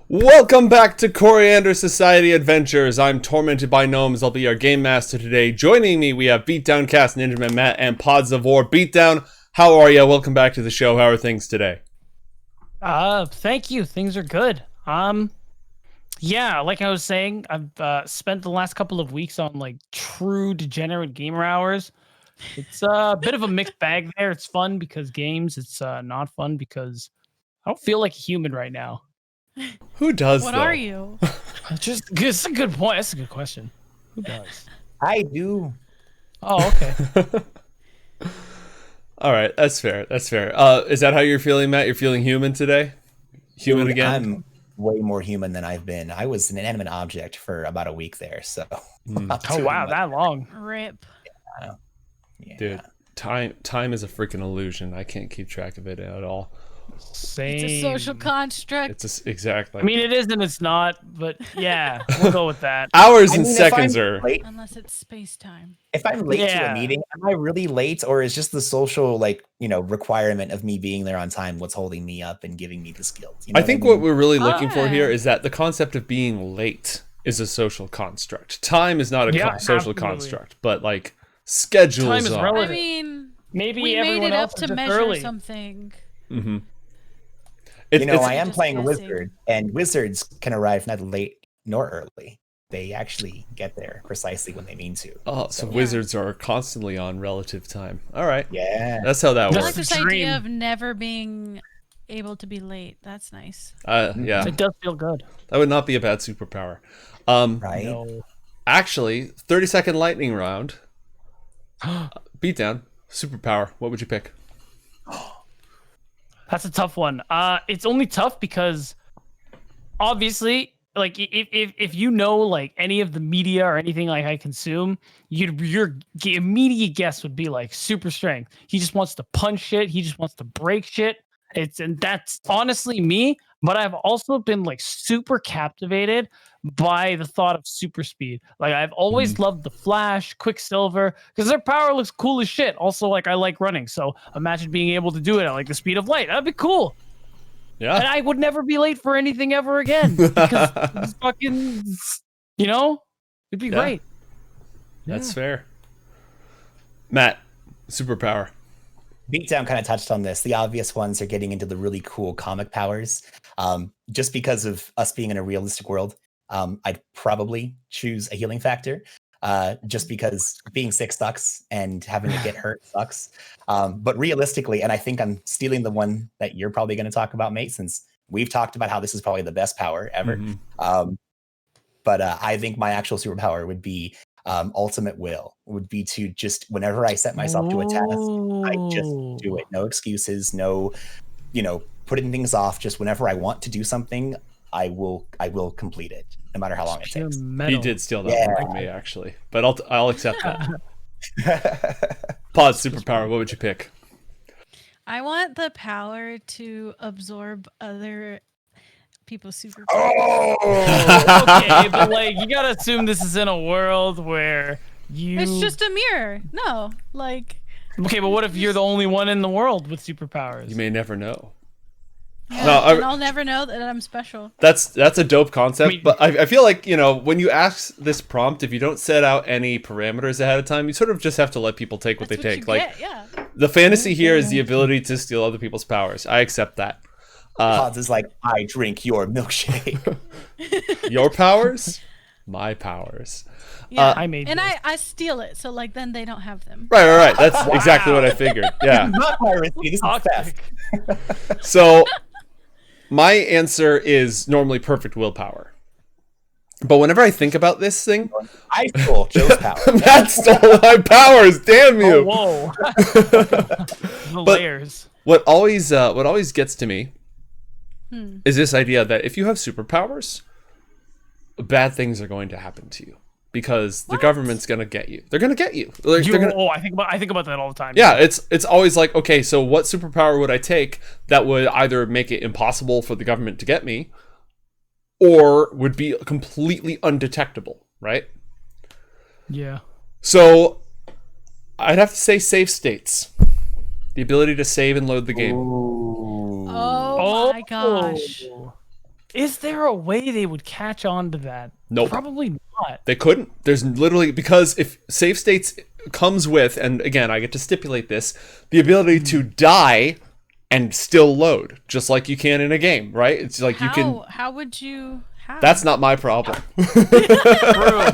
Welcome back to Coriander Society Adventures. I'm tormented by gnomes. I'll be your game master today. Joining me, we have Beatdown Cast, Ninjaman Matt, and Pods of War. Beatdown, how are you? Welcome back to the show. How are things today? Thank you. Things are good. Yeah, like I was saying, I've spent the last couple of weeks on like true degenerate gamer hours. It's a bit of a mixed bag there. It's fun because games. It's not fun because I don't feel like a human right now. Who does, What though? are you? It's a good point. That's a good question. Who does? I do. Oh, okay. All right, that's fair. That's fair. Is that how you're feeling, Matt? You're feeling human today? Human again? I'm way more human than I've been. I was an inanimate object for about a week there, so. Oh wow, that long. Rip. Yeah. Dude, time is a freaking illusion. I can't keep track of it at all. Same. It's a social construct. Exactly. I mean, it is and it's not, but yeah, we'll go with that. Hours I and mean, if seconds I'm are... late- Unless it's space time. If I'm late to Yeah. a meeting, am I really late, or is just the social, requirement of me being there on time what's holding me up and giving me the skills? You know I think what what we're really looking for here Ah. is that the concept of being late is a social construct. Time is not a Yeah, social absolutely. construct, but like schedules Time is are. relative. I mean, Maybe we everyone made it else up is to just measure early. something. Mm-hmm. I am Just playing guessing. Wizard, and Wizards can arrive neither late nor early. They actually get there precisely when they mean to. Oh, so Yeah. wizards are constantly on relative time. All right, Yeah. that's how that I That's like works. this dream. idea of never being able to be late. That's nice. Yeah, It does feel good. that would not be a bad superpower. Right? No. Actually, 30-second lightning round. Beatdown, superpower. What would you pick? That's a tough one. It's only tough because obviously, like if you know like any of the media or anything like I consume, your immediate guess would be like super strength. He just wants to punch shit. He just wants to break shit. And that's honestly me. But I've also been like super captivated by the thought of super speed. Like I've always loved the Flash, Quicksilver, because their power looks cool as shit. Also, like I like running, so imagine being able to do it at like the speed of light. That'd be cool. And Yeah, I would never be late for anything ever again because it's fucking, it'd be Yeah. great. that's fair. Matt, superpower. Beatdown kind of touched on this. The obvious ones are getting into the really cool comic powers. Just because of us being in a realistic world, I'd probably choose a healing factor. Just because being sick sucks and having to get hurt sucks. But realistically, and I think I'm stealing the one that you're probably going to talk about, mate, since we've talked about how this is probably the best power ever. Mhm. But I think my actual superpower would be ultimate will, would be to just, whenever I set myself to a task, I just do it. No excuses, no, putting things off. Just whenever I want to do something, I will complete it, no matter how long it Pure takes. metal. He did steal that Yeah. one from me, actually, but I'll accept that. Pause, superpower. What would you pick? I want the power to absorb other people's superpowers. Oh, Okay, but like you gotta assume this is in a world where you. It's just a mirror. No, like. Okay, but what if you're the only one in the world with superpowers? You may never know. Yeah, No, and I'll never know that I'm special. That's a dope concept, I mean- but I feel like, when you ask this prompt, if you don't set out any parameters ahead of time, you sort of just have to let people take what That's they what take. you Like, get, yeah. the fantasy here is the ability to steal other people's powers. I accept that. Pods is like, I drink your milkshake. Your powers? My powers. Yeah, I made and this. I steal it, so like then they don't have them. Right. That's exactly what I figured. Yeah. Not piracy, this is theft. So, my answer is normally perfect willpower. But whenever I think about this thing, I stole Joe's power. Matt stole my powers. Damn Oh, you! whoa. The layers. What always gets to me is this idea that if you have superpowers, bad things are going to happen to you because the government's going to get you. They're going to get you. Like, they're gonna, I think about that all the time. yeah, it's always like, okay, so what superpower would I take that would either make it impossible for the government to get me or would be completely undetectable, right? Yeah. So I'd have to say save states. The ability to save and load the game. Ooh. Oh my gosh. Is there a way they would catch on to that? Nope. Probably not. They couldn't. There's literally, because if save states comes with, and again, I get to stipulate this, the ability to die and still load, just like you can in a game, right? It's like you can. How would you? How? That's not my problem. True.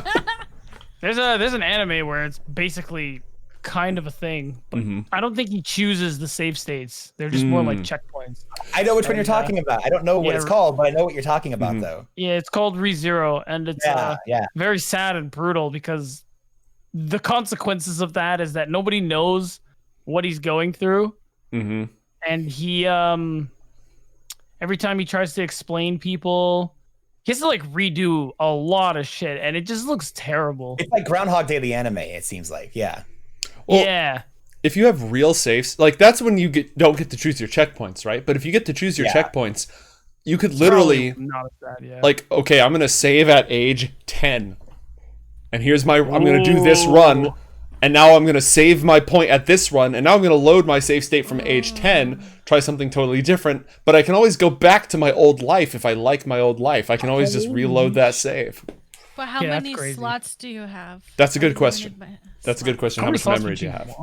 There's an anime where it's basically kind of a thing, but I don't think he chooses the save states. They're just more like checkpoints. I know which one you're talking about. I don't know what yeah, it's called, but I know what you're talking about, though. Yeah, it's called ReZero, and it's very sad and brutal because the consequences of that is that nobody knows what he's going through, and he every time he tries to explain people, he has to like redo a lot of shit, and it just looks terrible. It's like Groundhog Day, the anime. It seems like, yeah. Well, yeah. If you have real safes, like that's when you don't get to choose your checkpoints, right? But if you get to choose your checkpoints, you could literally not as bad, yeah. like, okay, I'm gonna save at age 10, and here's I'm gonna do this run, and now I'm gonna save my point at this run, and now I'm gonna load my save state from age 10, try something totally different. But I can always go back to my old life if I like my old life. I can always just reload that save. But how many slots do you have? That's a good question. That's a good question. How much memory do you have?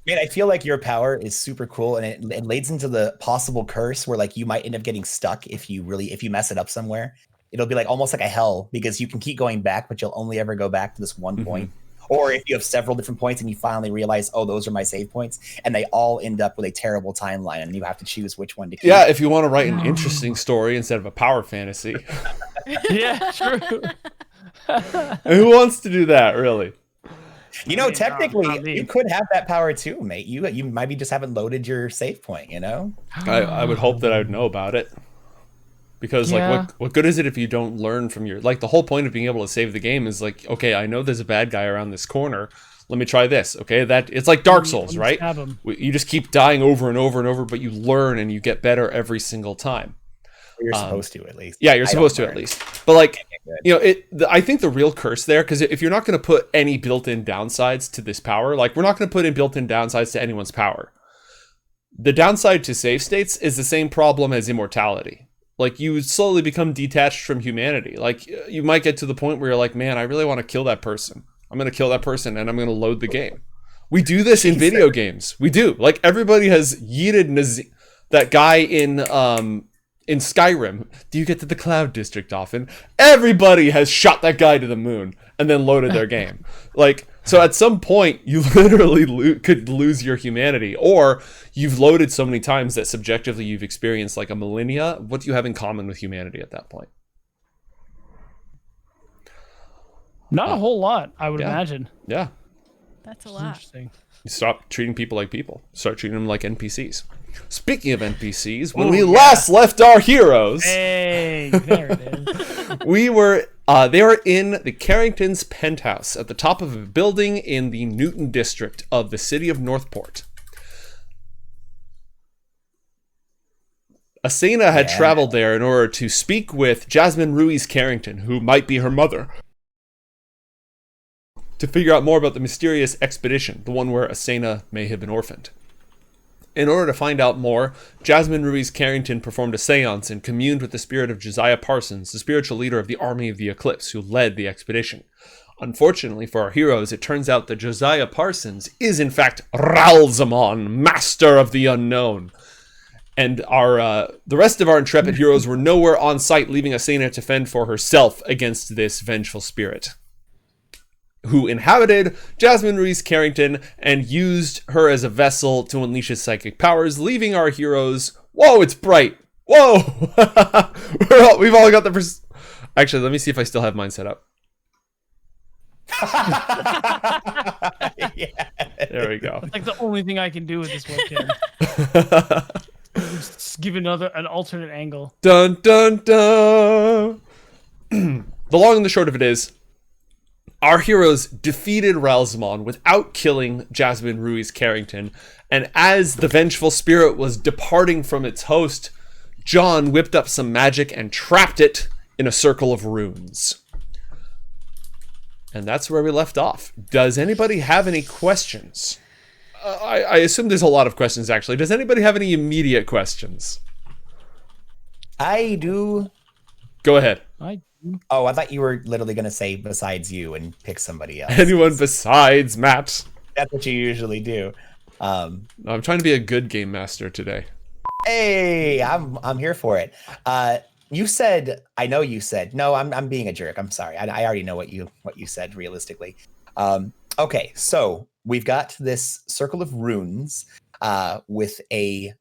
Man, I feel like your power is super cool, and it leads into the possible curse where like you might end up getting stuck if you mess it up somewhere. It'll be like almost like a hell because you can keep going back, but you'll only ever go back to this one point. Or if you have several different points and you finally realize, oh, those are my save points, and they all end up with a terrible timeline, and you have to choose which one to keep. Yeah, if you want to write an interesting story instead of a power fantasy. Yeah, true. Who wants to do that, really? You know, technically, you could have that power too, mate. You maybe just haven't loaded your save point, you know? I would hope that I would know about it. Because, like, what good is it if you don't learn from your... Like, the whole point of being able to save the game is, like, okay, I know there's a bad guy around this corner. Let me try this, okay? It's like Dark Souls, right? You just keep dying over and over and over, but you learn and you get better every single time. You're supposed to, at least. Yeah, you're supposed to, at least. But, like, you know, I think the real curse there, because if you're not going to put any built-in downsides to this power, like, we're not going to put in built-in downsides to anyone's power. The downside to save states is the same problem as immortality. Like, you slowly become detached from humanity. Like, you might get to the point where you're like, man, I really want to kill that person. I'm going to kill that person, and I'm going to load the game. We do this in video games. We do. Like, everybody has yeeted that guy in Skyrim. Do you get to the Cloud District often? Everybody has shot that guy to the moon and then loaded their game. Like, so at some point, you literally could lose your humanity, or you've loaded so many times that subjectively you've experienced like a millennia. What do you have in common with humanity at that point? Not a whole lot, I would imagine. Yeah. That's a lot. Interesting. You stop treating people like people. Start treating them like NPCs. Speaking of NPCs, when we last left our heroes, hey, there it is. they were in the Carringtons' penthouse at the top of a building in the Newton district of the city of Northport. Asena had traveled there in order to speak with Jasmine Ruiz Carrington, who might be her mother, to figure out more about the mysterious expedition, the one where Asena may have been orphaned. In order to find out more, Jasmine Ruiz Carrington performed a seance and communed with the spirit of Josiah Parsons, the spiritual leader of the Army of the Eclipse, who led the expedition. Unfortunately for our heroes, it turns out that Josiah Parsons is in fact Ralzamon, master of the unknown. And the rest of our intrepid heroes were nowhere on site, leaving Asena to fend for herself against this vengeful spirit, who inhabited Jasmine Ruiz Carrington and used her as a vessel to unleash his psychic powers, leaving our heroes... Whoa, it's bright! Whoa! We've all got the... Actually, let me see if I still have mine set up. There we go. It's like the only thing I can do with this webcam. Just give an alternate angle. Dun, dun, dun! The long and the short of it is, our heroes defeated Ralzamon without killing Jasmine Ruiz Carrington, and as the vengeful spirit was departing from its host, John whipped up some magic and trapped it in a circle of runes. And that's where we left off. Does anybody have any questions? I assume there's a lot of questions, actually. Does anybody have any immediate questions? I do. Go ahead. Oh, I thought you were literally going to say besides you and pick somebody else. Anyone besides Matt? That's what you usually do. I'm trying to be a good game master today. Hey, I'm here for it. You said, I know you said, no, I'm being a jerk. I'm sorry. I already know what you said realistically. Okay, so we've got this circle of runes with a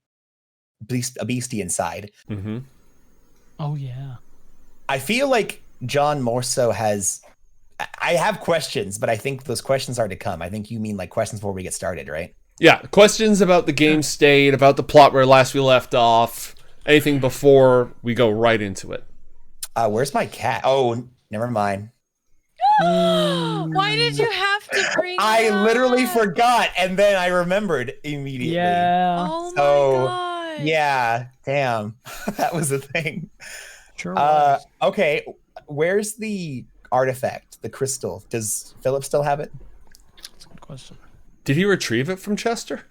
beastie inside. Mm-hmm. Oh yeah. I feel like John more so has. I have questions, but I think those questions are to come. I think you mean like questions before we get started, right? Yeah, questions about the game state, about the plot where last we left off, anything before we go right into it. Where's my cat? Oh, never mind. Why did you have to bring I it literally up? forgot, and then I remembered immediately. Yeah. Oh So, my god. Yeah, damn. That was the thing. Sure. Was. Okay, where's the artifact, the crystal? Does Philip still have it? That's a good question. Did he retrieve it from Chester?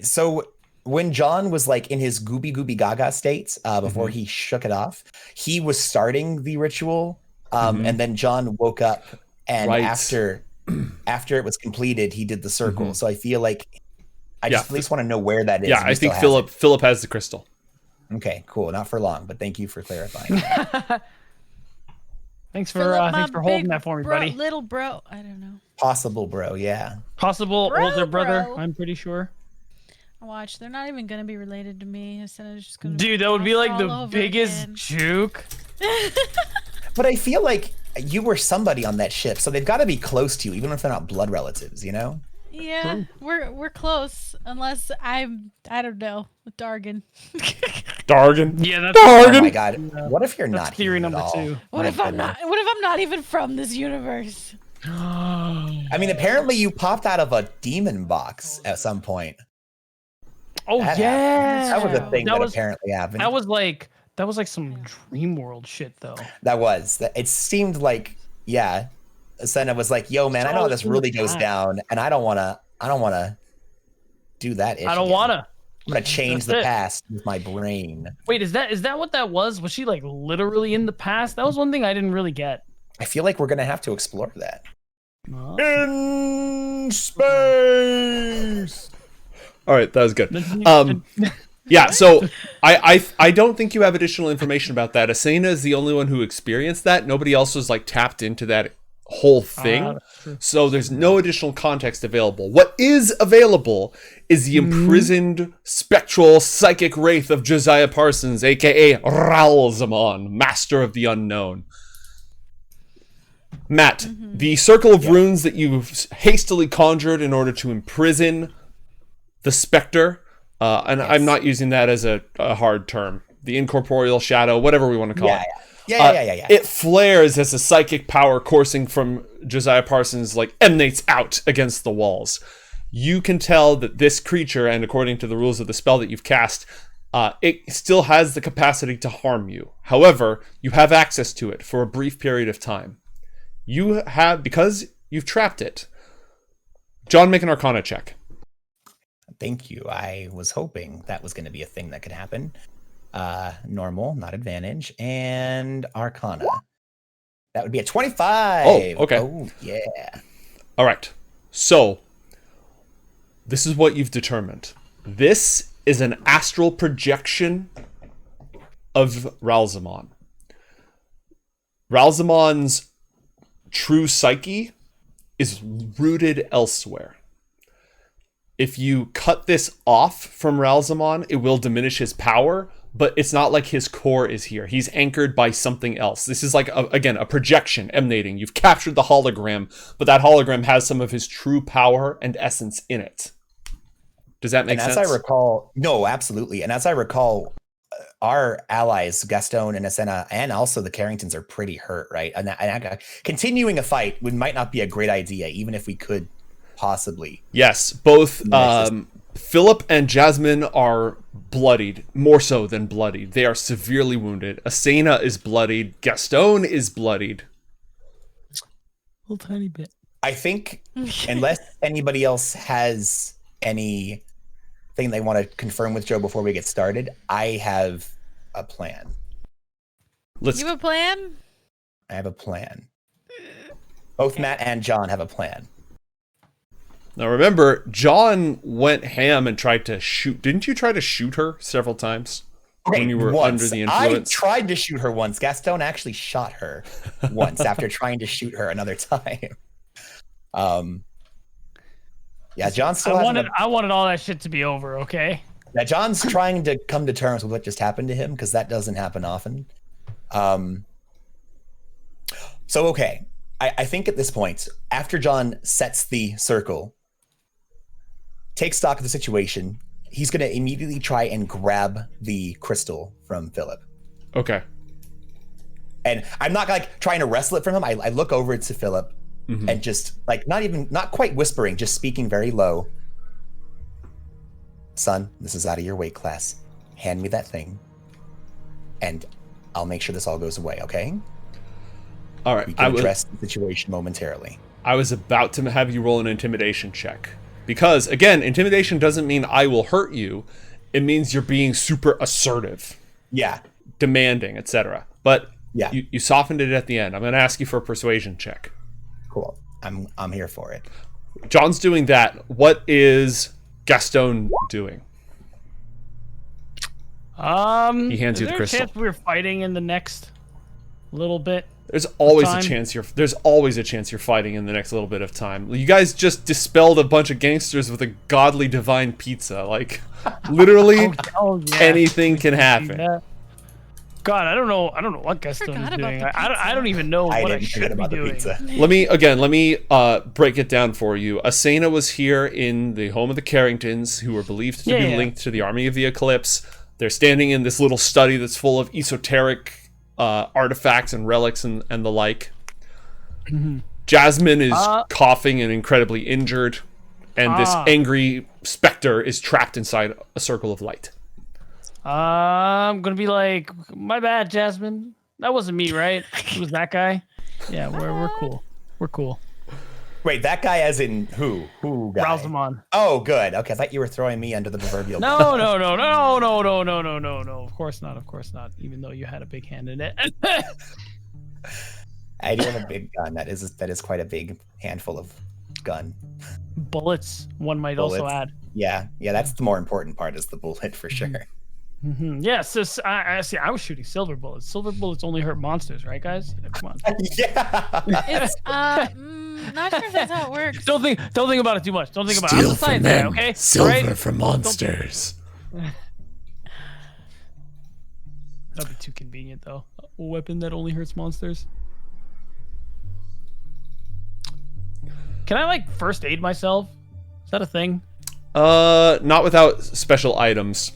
So when John was like in his gooby gaga state before he shook it off, he was starting the ritual, and then John woke up, and after it was completed, he did the circle. So I feel like I just at least want to know where that is. Yeah, I think Philip has the crystal. Okay, cool. Not for long, but thank you for clarifying. Thanks for holding that for me, buddy. Little bro, I don't know. Possible, bro. Yeah. Possible older brother. I'm pretty sure. Watch, they're not even gonna be related to me. Asena's just gonna. Dude, that would be like the biggest juke. But I feel like you were somebody on that ship, so they've got to be close to you, even if they're not blood relatives. You know? Yeah, we're close, unless I don't know, with Dargan. Dargan. Yeah, that's Dargan. Oh my god! What if you're that's not theory human number at all? 2. What if I'm not? What if I'm not even from this universe? I mean, apparently you popped out of a demon box at some point. Oh That yeah, That was a thing that was apparently happened. that was like some dream world shit though. It seemed like, yeah. Asena was like, "Yo, man, I know how this really goes down, and I don't wanna do that. I don't wanna. I'm gonna change That's the it. past with my brain." Wait, is that what that was? Was she like literally in the past? That was one thing I didn't really get. I feel like we're gonna have to explore that. Huh? In space. All right, that was good. Yeah, so I don't think you have additional information about that. Asena is the only one who experienced that. Nobody else was like tapped into that whole thing. So there's no additional context available. What is available is the imprisoned spectral psychic wraith of Josiah Parsons, aka Ralzamon, master of the unknown. Matt, the circle of runes that you've hastily conjured in order to imprison the specter, and I'm not using that as a hard term, the incorporeal shadow, whatever we want to call it. Yeah. It flares as a psychic power coursing from Josiah Parsons like emanates out against the walls. You can tell that this creature, and according to the rules of the spell that you've cast, it still has the capacity to harm you. However, you have access to it for a brief period of time. You have, because you've trapped it. John, make an Arcana check. Thank you. I was hoping that was going to be a thing that could happen. Normal, not advantage, and Arcana. That would be a 25. Oh, okay. Oh, yeah. All right. So, this is what you've determined. This is an astral projection of Ralzamon. Ralzamon's true psyche is rooted elsewhere. If you cut this off from Ralzamon, it will diminish his power, but it's not like his core is here. He's anchored by something else. This is like, a projection emanating. You've captured the hologram, but that hologram has some of his true power and essence in it. Does that make sense? As I recall, no, absolutely. And as I recall, our allies, Gastone and Asena, and also the Carringtons are pretty hurt, right? And continuing a fight might not be a great idea, even if we could possibly. Yes, both Philip and Jasmine are bloodied, more so than bloodied. They are severely wounded. Asena is bloodied. Gastone is bloodied. A little tiny bit. I think, unless anybody else has anything they want to confirm with Joe before we get started, I have a plan. Let's. You have a plan? I have a plan. Both Matt and John have a plan. Now remember, John went ham and tried to shoot. Didn't you try to shoot her several times when you were under the influence? I tried to shoot her once. Gastone actually shot her once after trying to shoot her another time. Yeah, John still I wanted all that shit to be over, okay? Yeah, John's trying to come to terms with what just happened to him because that doesn't happen often. So, okay. I think at this point, after John sets the circle, takes stock of the situation, he's going to immediately try and grab the crystal from Philip. Okay. And I'm not like trying to wrestle it from him. I look over to Philip and just like not quite whispering, just speaking very low. Son, this is out of your weight class. Hand me that thing. And I'll make sure this all goes away, okay? All right. We can address the situation momentarily. I was about to have you roll an intimidation check. Because, again, intimidation doesn't mean I will hurt you. It means you're being super assertive. Yeah. Demanding, etc. But yeah, you softened it at the end. I'm going to ask you for a persuasion check. Cool. I'm here for it. John's doing that. What is Gastone doing? He hands you the crystal. Is there a chance we're fighting in the next little bit? There's always a chance you're fighting in the next little bit of time. You guys just dispelled a bunch of gangsters with a godly divine pizza. Like, literally anything can happen. God, I don't know what Gastone is doing. I don't even know what I should be doing. Let me break it down for you. Asena was here in the home of the Carringtons, who were believed to be linked to the Army of the Eclipse. They're standing in this little study that's full of esoteric artifacts and relics and the like. Jasmine is coughing and incredibly injured, and this angry specter is trapped inside a circle of light. I'm gonna be like, my bad, Jasmine. That wasn't me, right? It was that guy. Yeah, we're cool. We're cool. Wait, that guy as in who? Who guy? Ralzamon. Oh, good. Okay, I thought you were throwing me under the proverbial. No. Of course not. Even though you had a big hand in it. I do have a big gun. That is quite a big handful of gun. Bullets. One might also add. Yeah. That's the more important part. Is the bullet for sure. Yeah, so I see. I was shooting silver bullets. Silver bullets only hurt monsters, right, guys? Yeah, come on. Yeah. It's not sure if that's how it works. Don't think about it too much. Don't think about it. I'm a science guy, okay? Silver for monsters. That'd be too convenient, though. A weapon that only hurts monsters. Can I like first aid myself? Is that a thing? Not without special items.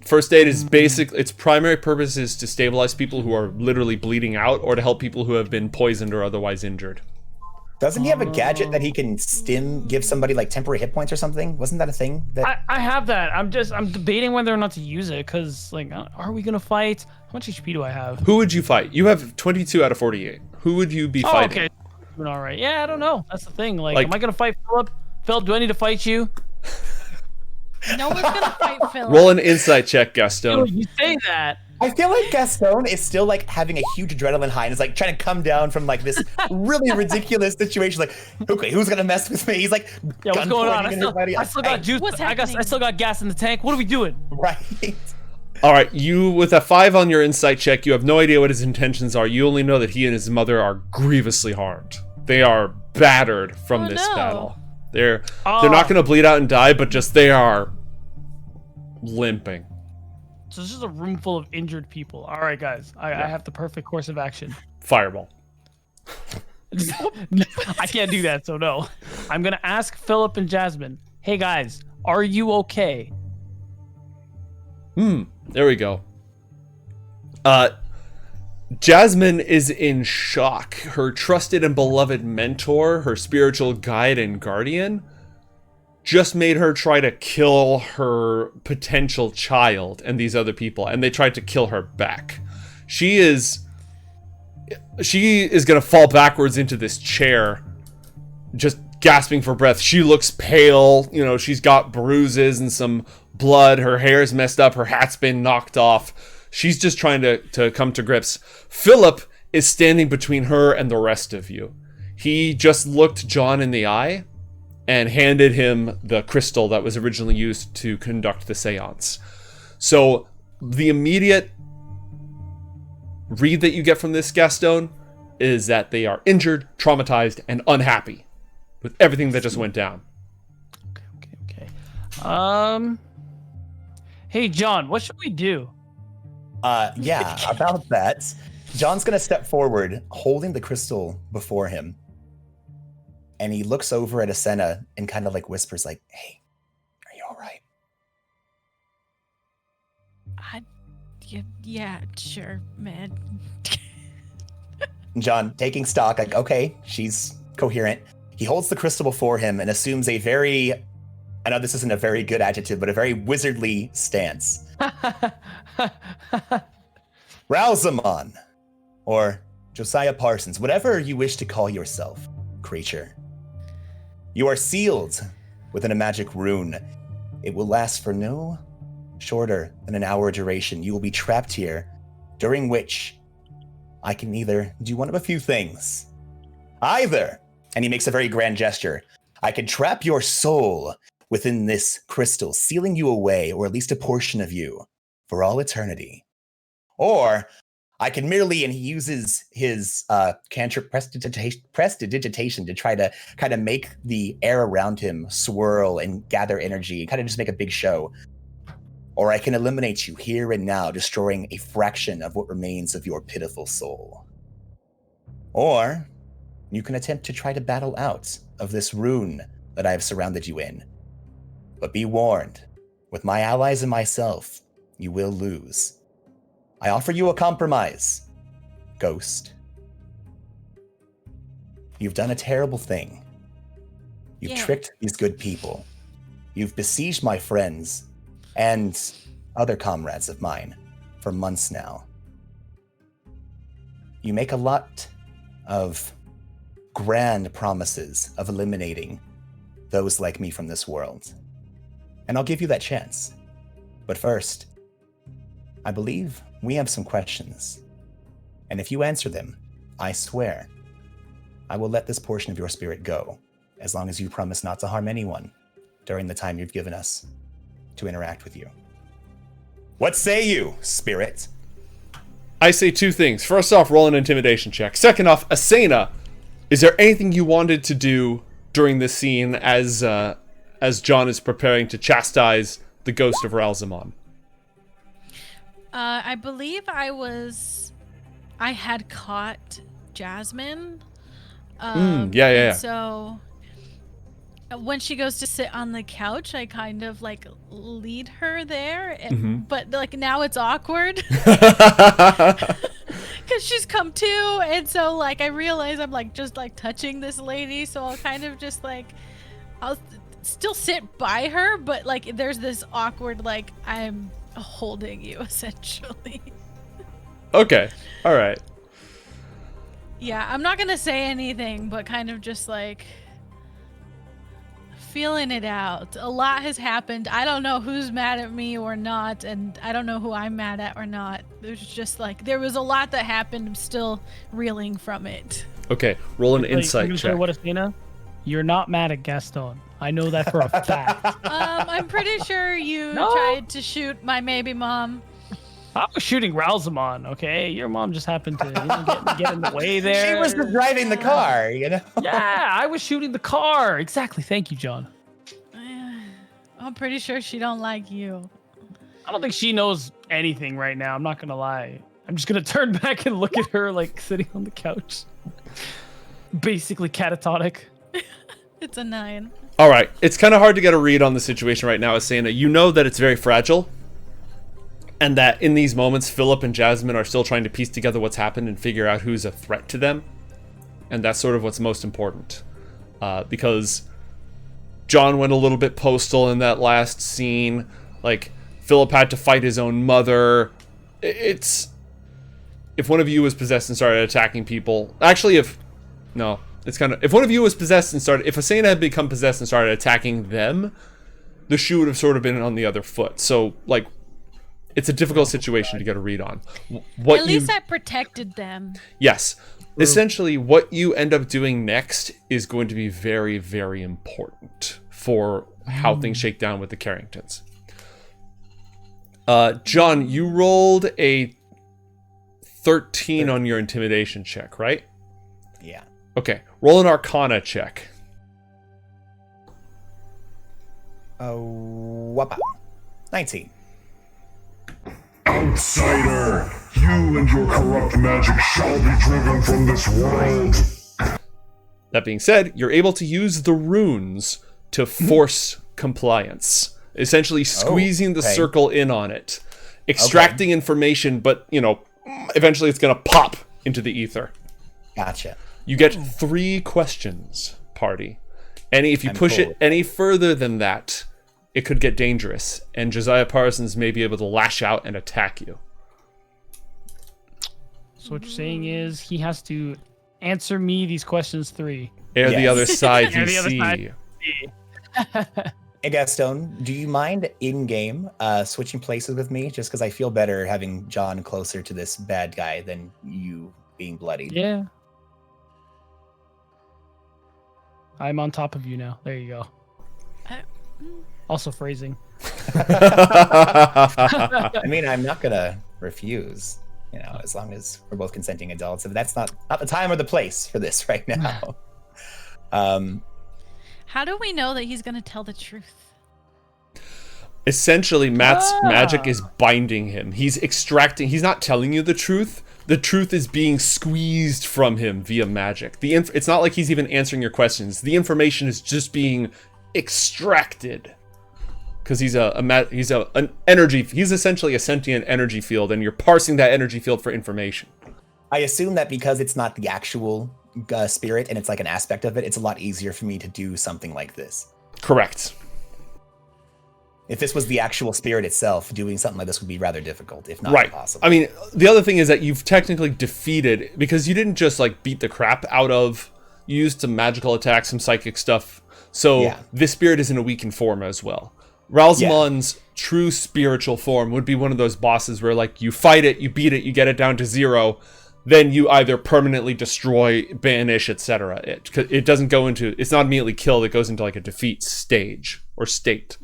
First aid is basic. Its primary purpose is to stabilize people who are literally bleeding out, or to help people who have been poisoned or otherwise injured. Doesn't he have a gadget that he can give somebody like temporary hit points or something? Wasn't that a thing? I have that. I'm debating whether or not to use it, because like, are we gonna fight? How much HP do I have? Who would you fight? You have 22 out of 48. Who would you be fighting? Okay. All right. Yeah, I don't know. That's the thing. Like, am I gonna fight Philip? Philip, do I need to fight you? No one's gonna fight Philip. Roll an insight check, Gastone. You say that. I feel like Gastone is still like having a huge adrenaline high and is like trying to come down from like this really ridiculous situation. Like, okay, who's gonna mess with me? He's like, yeah, what's going on? I still got juice. I still got gas in the tank. What are we doing? Right. All right, you with a 5 on your insight check, you have no idea what his intentions are. You only know that he and his mother are grievously harmed. They are battered from this battle. They're not gonna bleed out and die, but just they are limping. So this is a room full of injured people. All right, guys. I have the perfect course of action. Fireball. I can't do that, so no. I'm going to ask Philip and Jasmine, hey, guys, are you okay? There we go. Jasmine is in shock. Her trusted and beloved mentor, her spiritual guide and guardian, just made her try to kill her potential child and these other people, and they tried to kill her back. She is gonna fall backwards into this chair, just gasping for breath. She looks pale, you know, she's got bruises and some blood, her hair's messed up, her hat's been knocked off. She's just trying to come to grips. Philip is standing between her and the rest of you. He just looked John in the eye and handed him the crystal that was originally used to conduct the seance. So the immediate read that you get from this, Gastone, is that they are injured, traumatized, and unhappy with everything that just went down. Okay. Hey, John, what should we do? Yeah, about that. John's gonna step forward, holding the crystal before him. And he looks over at Asena and kind of like whispers like, hey, are you all right? Yeah, sure, man. John, taking stock, like, okay, she's coherent. He holds the crystal before him and assumes a very, I know this isn't a very good adjective, but a very wizardly stance. Ralzamon, or Josiah Parsons, whatever you wish to call yourself, creature. You are sealed within a magic rune. It will last for no shorter than an hour duration. You will be trapped here, during which I can either do one of a few things. Either, and he makes a very grand gesture, I can trap your soul within this crystal, sealing you away, or at least a portion of you, for all eternity. Or I can merely, and he uses his cantrip prestidigitation to try to kind of make the air around him swirl and gather energy, and kind of just make a big show. Or I can eliminate you here and now, destroying a fraction of what remains of your pitiful soul. Or you can attempt to try to battle out of this rune that I have surrounded you in. But be warned, with my allies and myself, you will lose. I offer you a compromise, Ghost. You've done a terrible thing. You've tricked these good people. You've besieged my friends and other comrades of mine for months now. You make a lot of grand promises of eliminating those like me from this world. And I'll give you that chance. But first, I believe we have some questions. And if you answer them, I swear, I will let this portion of your spirit go, as long as you promise not to harm anyone during the time you've given us to interact with you. What say you, spirit? I say two things. First off, roll an intimidation check. Second off, Asena, is there anything you wanted to do during this scene as John is preparing to chastise the ghost of Ralzamon? I believe I had caught Jasmine. Yeah. So when she goes to sit on the couch, I kind of like lead her there, but like now it's awkward because she's come to, and so like I realize I'm like just like touching this lady, so I'll kind of just like I'll still sit by her, but like there's this awkward like I'm holding you essentially. Okay, all right. Yeah, I'm not gonna say anything, but kind of just like feeling it out. A lot has happened. I don't know who's mad at me or not, and I don't know who I'm mad at or not. There's just like there was a lot that happened. I'm still reeling from it. Okay, roll an insight check. What, Asena? You're not mad at Gastone. I know that for a fact. I'm pretty sure you tried to shoot my maybe mom. I was shooting Ralzamon, okay? Your mom just happened to get in the way there. She was driving the car, you know? Yeah, I was shooting the car. Exactly. Thank you, John. I'm pretty sure she don't like you. I don't think she knows anything right now. I'm not going to lie. I'm just going to turn back and look at her like sitting on the couch. Basically catatonic. It's a 9. All right, it's kind of hard to get a read on the situation right now, Asena. You know that it's very fragile, and that in these moments, Philip and Jasmine are still trying to piece together what's happened and figure out who's a threat to them. And that's sort of what's most important. Because John went a little bit postal in that last scene. Like, Philip had to fight his own mother. It's... If one of you was possessed and started attacking people... Actually, if one of you was possessed and started... If Asena had become possessed and started attacking them, the shoe would have sort of been on the other foot. So, like... it's a difficult situation to get a read on. What At least I protected them. Yes. Essentially, what you end up doing next is going to be very, very important for how things shake down with the Carringtons. John, you rolled a 13 on your intimidation check, right? Yeah. Okay. Roll an Arcana check. Whoppa. 19. Outsider, you and your corrupt magic shall be driven from this world. That being said, you're able to use the runes to force compliance. Essentially squeezing the circle in on it. Extracting information, but, eventually it's going to pop into the ether. Gotcha. You get 3 questions, party. If you push it any further than that, it could get dangerous, and Josiah Parsons may be able to lash out and attack you. So what you're saying is he has to answer me these questions 3. Air the other side, you the other see. side. Hey, Gastone, do you mind in-game switching places with me? Just because I feel better having John closer to this bad guy than you being bloodied. Yeah. I'm on top of you now. There you go. Also phrasing. I mean, I'm not going to refuse, as long as we're both consenting adults. But that's not the time or the place for this right now. How do we know that he's going to tell the truth? Essentially, Matt's magic is binding him. He's extracting. He's not telling you the truth. The truth is being squeezed from him via magic. It's not like he's even answering your questions. The information is just being extracted. Because he's an energy. He's essentially a sentient energy field, and you're parsing that energy field for information. I assume that because it's not the actual spirit and it's like an aspect of it, it's a lot easier for me to do something like this. Correct. If this was the actual spirit itself, doing something like this would be rather difficult, if not impossible. I mean, the other thing is that you've technically defeated, because you didn't just beat the crap out of. You used some magical attacks, some psychic stuff. So this spirit is in a weakened form as well. Ralzamon's true spiritual form would be one of those bosses where you fight it, you beat it, you get it down to 0, then you either permanently destroy, banish, etc. It doesn't go into, it's not immediately killed, it goes into a defeat stage or state.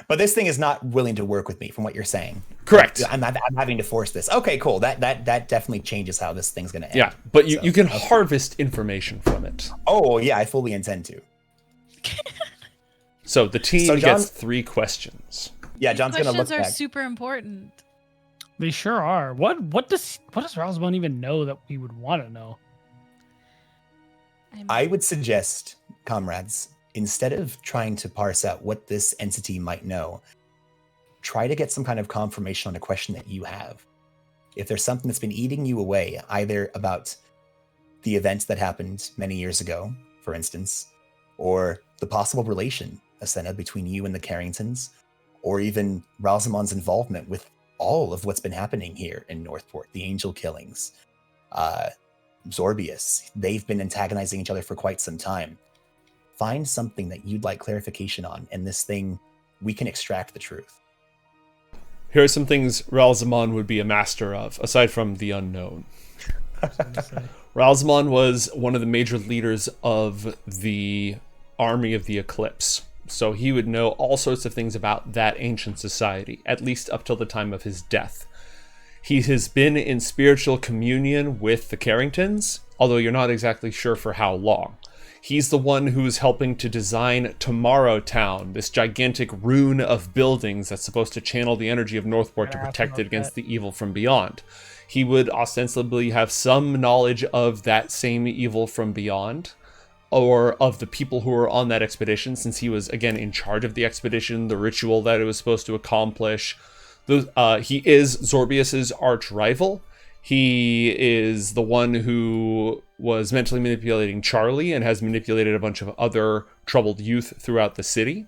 But this thing is not willing to work with me, from what you're saying. Correct. I'm having to force this. Okay, cool. That definitely changes how this thing's going to end. Yeah, but you can harvest information from it. Oh, yeah, I fully intend to. So the team gets 3 questions. Yeah, John's going to look back. Questions are super important. They sure are. What does Ralzamon even know that we would want to know? I would suggest, comrades, instead of trying to parse out what this entity might know, try to get some kind of confirmation on a question that you have. If there's something that's been eating you away, either about the events that happened many years ago, for instance, or the possible relation, Asena, between you and the Carringtons, or even Ralzamon's involvement with all of what's been happening here in Northport, the angel killings, Zorbius, they've been antagonizing each other for quite some time. Find something that you'd like clarification on, and this thing, we can extract the truth. Here are some things Ralzamon would be a master of, aside from the unknown. Ralzamon was one of the major leaders of the Army of the Eclipse, so he would know all sorts of things about that ancient society, at least up till the time of his death. He has been in spiritual communion with the Carringtons, although you're not exactly sure for how long. He's the one who's helping to design Tomorrow Town, this gigantic rune of buildings that's supposed to channel the energy of Northport to protect it against the evil from beyond. He would ostensibly have some knowledge of that same evil from beyond, or of the people who were on that expedition, since he was, again, in charge of the expedition, the ritual that it was supposed to accomplish. He is Zorbius's arch rival. He is the one who was mentally manipulating Charlie and has manipulated a bunch of other troubled youth throughout the city.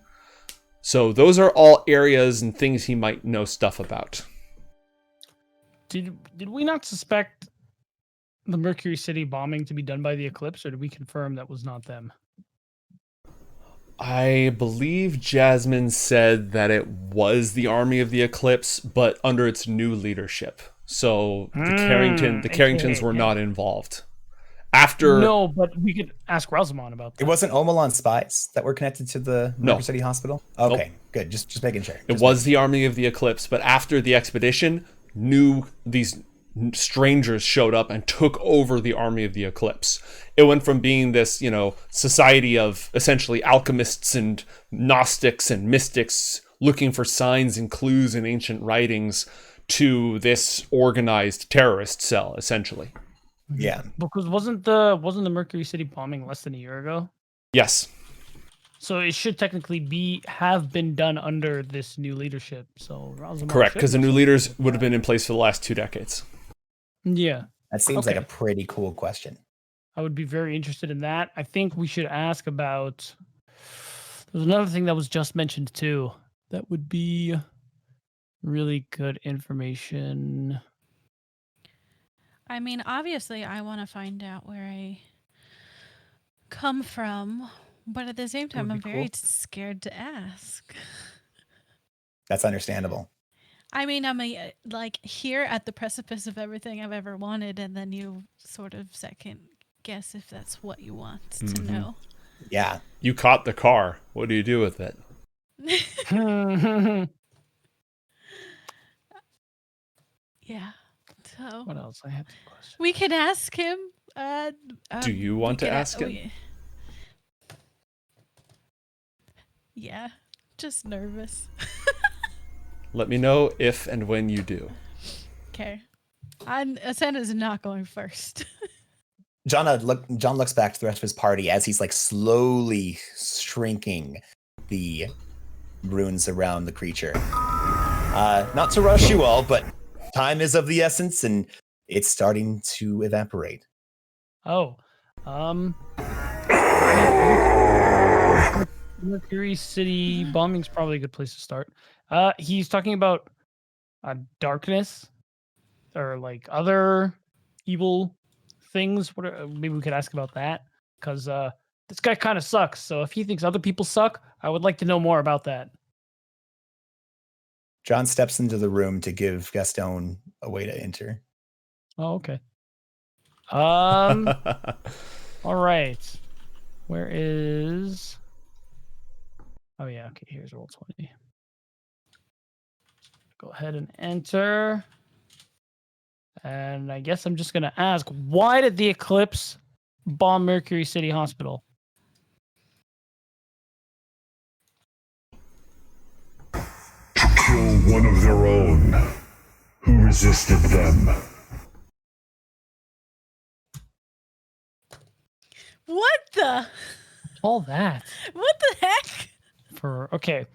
So those are all areas and things he might know stuff about. Did we not suspect the Mercury City bombing to be done by the Eclipse, or did we confirm that was not them? I believe Jasmine said that it was the Army of the Eclipse, but under its new leadership. So the Carringtons were not involved. After No, but we could ask Ralzamon about that. It wasn't Omelon spies that were connected to the Mercury City Hospital? Okay, good. Just making sure. It was the Army of the Eclipse, but after the expedition, these strangers showed up and took over the Army of the Eclipse. It went from being this, society of essentially alchemists and Gnostics and mystics looking for signs and clues in ancient writings to this organized terrorist cell, essentially. Yeah. Because wasn't the Mercury City bombing less than a year ago? Yes. So it should technically have been done under this new leadership. So Ralzamon Correct, should because the know new something leaders about would have that. been in place for the last 2 decades. Yeah, That seems like Okay. a pretty cool question. I would be very interested in that. I think we should ask about. There's another thing that was just mentioned too. That would be really good information. I mean, obviously, I want to find out where I come from, but at the same time, Would I'm be very cool. scared to ask. That's understandable. I mean, I'm like here at the precipice of everything I've ever wanted, and then you sort of second guess if that's what you want to know. Yeah. You caught the car. What do you do with it? Yeah. So What else? I had a question. we can ask him. Do you want we to could ask him? Yeah, just nervous. Let me know if and when you do. Okay. Asena's not going first. John looks back to the rest of his party as he's like slowly shrinking the runes around the creature. Not to rush you all, but time is of the essence, and it's starting to evaporate. Oh, Mercury City bombing's probably a good place to start. He's talking about darkness or like other evil things. Maybe we could ask about that because this guy kind of sucks. So if he thinks other people suck, I would like to know more about that. John steps into the room to give Gastone a way to enter. Oh, okay. All right. Where is? Oh yeah. Okay. Here's roll 20. Go ahead and enter. And I guess I'm just gonna ask, why did the Eclipse bomb Mercury City Hospital? Kill one of their own who resisted them. What the? All that What the heck? okay.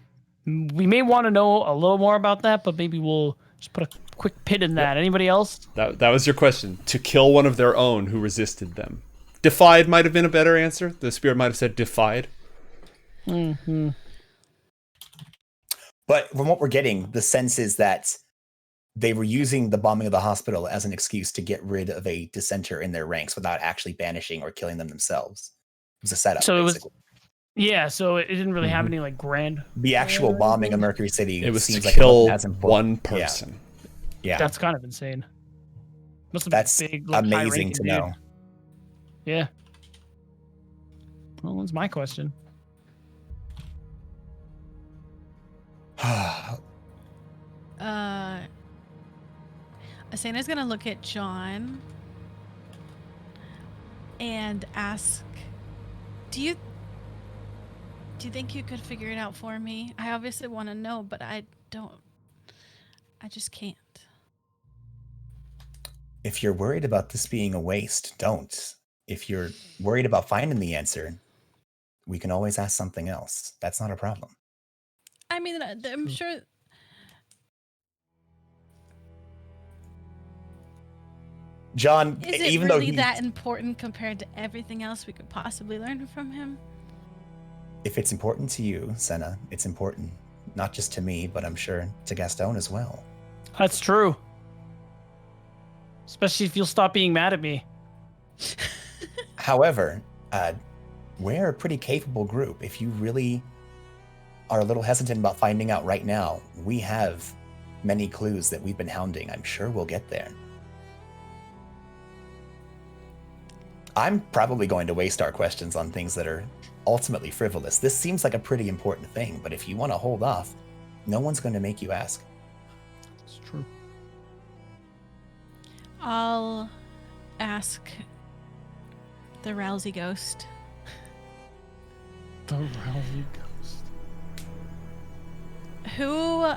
We may want to know a little more about that, but maybe we'll just put a quick pin in that. Anybody else? That was your question. To kill one of their own who resisted them. Defied might have been a better answer. The spirit might have said defied. Mm-hmm. But from what we're getting, the sense is that they were using the bombing of the hospital as an excuse to get rid of a dissenter in their ranks without actually banishing or killing them themselves. It was a setup. So basically. so it didn't really have any like grand. The actual bombing of Mercury City. It was to seems like kill it wasn't as important. one person. Yeah, That's kind of insane. Must have that's been big, like, amazing high-ranking to dude. know. Yeah. Well, that's my question. Asena's gonna look at John and ask, do you think you could figure it out for me? I obviously want to know, but I just can't. If you're worried about this being a waste, don't. If you're worried about finding the answer, we can always ask something else. That's not a problem. I mean, I'm sure. John, Is it even really though that important compared to everything else we could possibly learn from him? if it's important to you, Senna, it's important. Not just to me, but I'm sure to Gastone as well. That's true. Especially if you'll stop being mad at me. However, we're a pretty capable group. If you really are a little hesitant about finding out right now, we have many clues that we've been hounding. I'm sure we'll get there. I'm probably going to waste our questions on things that are ultimately frivolous. This seems like a pretty important thing, but if you want to hold off, no one's going to make you ask. It's true. I'll ask the Rousey ghost. The Rousey ghost. Who...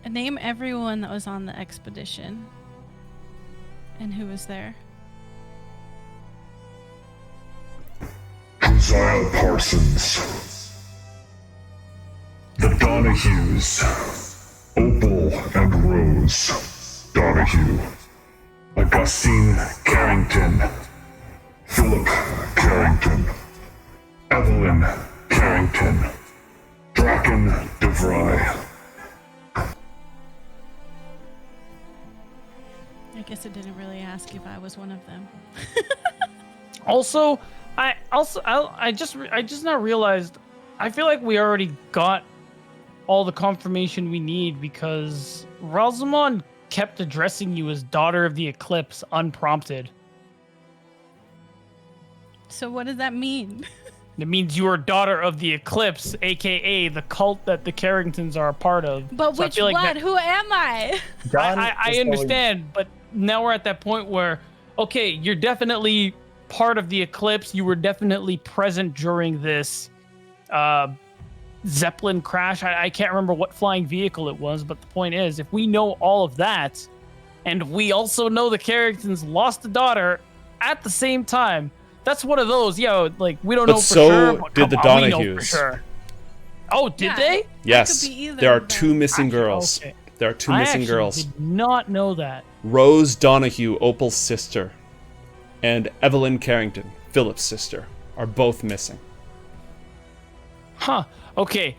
Name everyone that was on the expedition. And who was there? Josiah Parsons, the Donahues, Opal and Rose Donahue, Augustine Carrington, Philip Carrington, Evelyn Carrington, Draken DeVry. I guess it didn't really ask if I was one of them. I just now realized I feel like we already got all the confirmation we need because Ralzamon kept addressing you as Daughter of the Eclipse unprompted. So what does that mean? It means you are Daughter of the Eclipse, aka the cult that the Carringtons are a part of. But So I which feel like one? that- Who am I? I understand, but now we're at that point where, okay, you're definitely part of the Eclipse. You were definitely present during this Zeppelin crash. I can't remember what flying vehicle it was, but the point is, if we know all of that, and we also know the Carringtons lost a daughter at the same time, that's one of those, like, we don't know for sure. But so but did the come on, we know for Donahues. sure. Oh, did Yeah. they? Yes, could be either there are of them. 2 missing girls. Okay. There are 2 I missing actually girls. did not know that. Rose Donahue, Opal's sister, and Evelyn Carrington, Philip's sister, are both missing. Huh. Okay.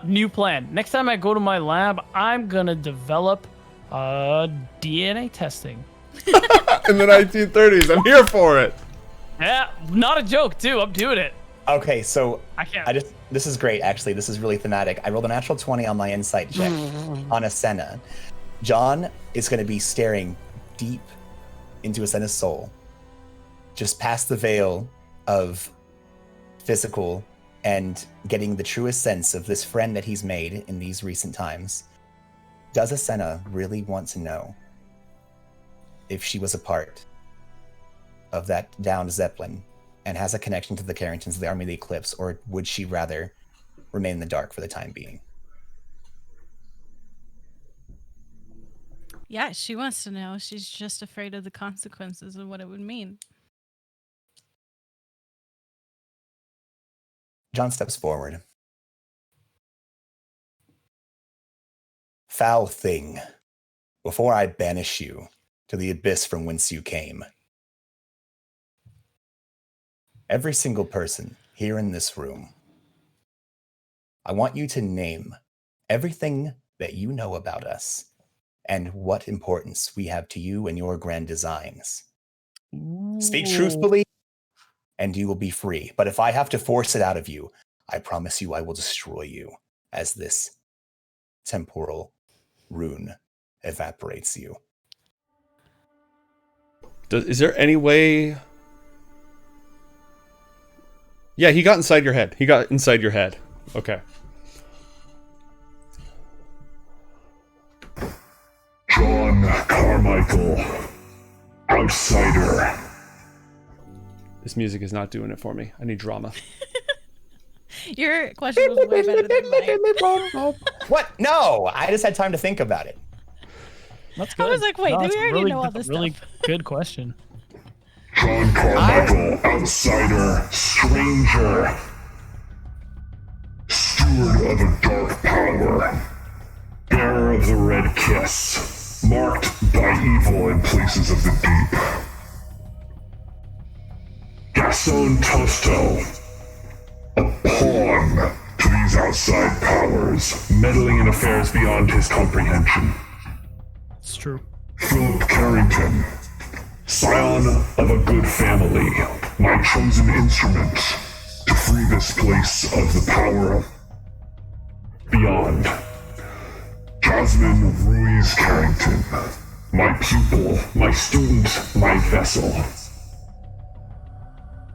New plan. Next time I go to my lab, I'm gonna develop DNA testing. In the 1930s, I'm here for it. Yeah, not a joke too. I'm doing it. Okay, so I can't. this is great, actually. This is really thematic. I rolled a natural 20 on my insight check on Asena. John is going to be staring deep into Asena's soul, just past the veil of physical, and getting the truest sense of this friend that he's made in these recent times. Does Asena really want to know if she was a part of that downed Zeppelin and has a connection to the Carringtons, the Army of the Eclipse, or would she rather remain in the dark for the time being? Yeah, she wants to know. She's just afraid of the consequences of what it would mean. John steps forward. Foul thing, before I banish you to the abyss from whence you came, every single person here in this room, I want you to name everything that you know about us and what importance we have to you and your grand designs. Speak truthfully, and you will be free. But if I have to force it out of you, I promise you I will destroy you as this temporal rune evaporates you. Is there any way... Yeah, he got inside your head. He got inside your head. Okay. John Carmichael, outsider. This music is not doing it for me. I need drama. Your question was way better than mine. What? No, I just had time to think about it. That's I good. was like, wait, did that's we already really, know all that's a this really stuff? good question. John Carmichael, outsider, stranger, steward of a dark power, bearer of the red kiss, marked by evil in places of the deep. Gastone Tosto, a pawn to these outside powers, meddling in affairs beyond his comprehension. It's true. Philip Carrington, Scion of a good family, my chosen instrument to free this place of the power of beyond. Jasmine Ruiz Carrington, my pupil, my student, my vessel.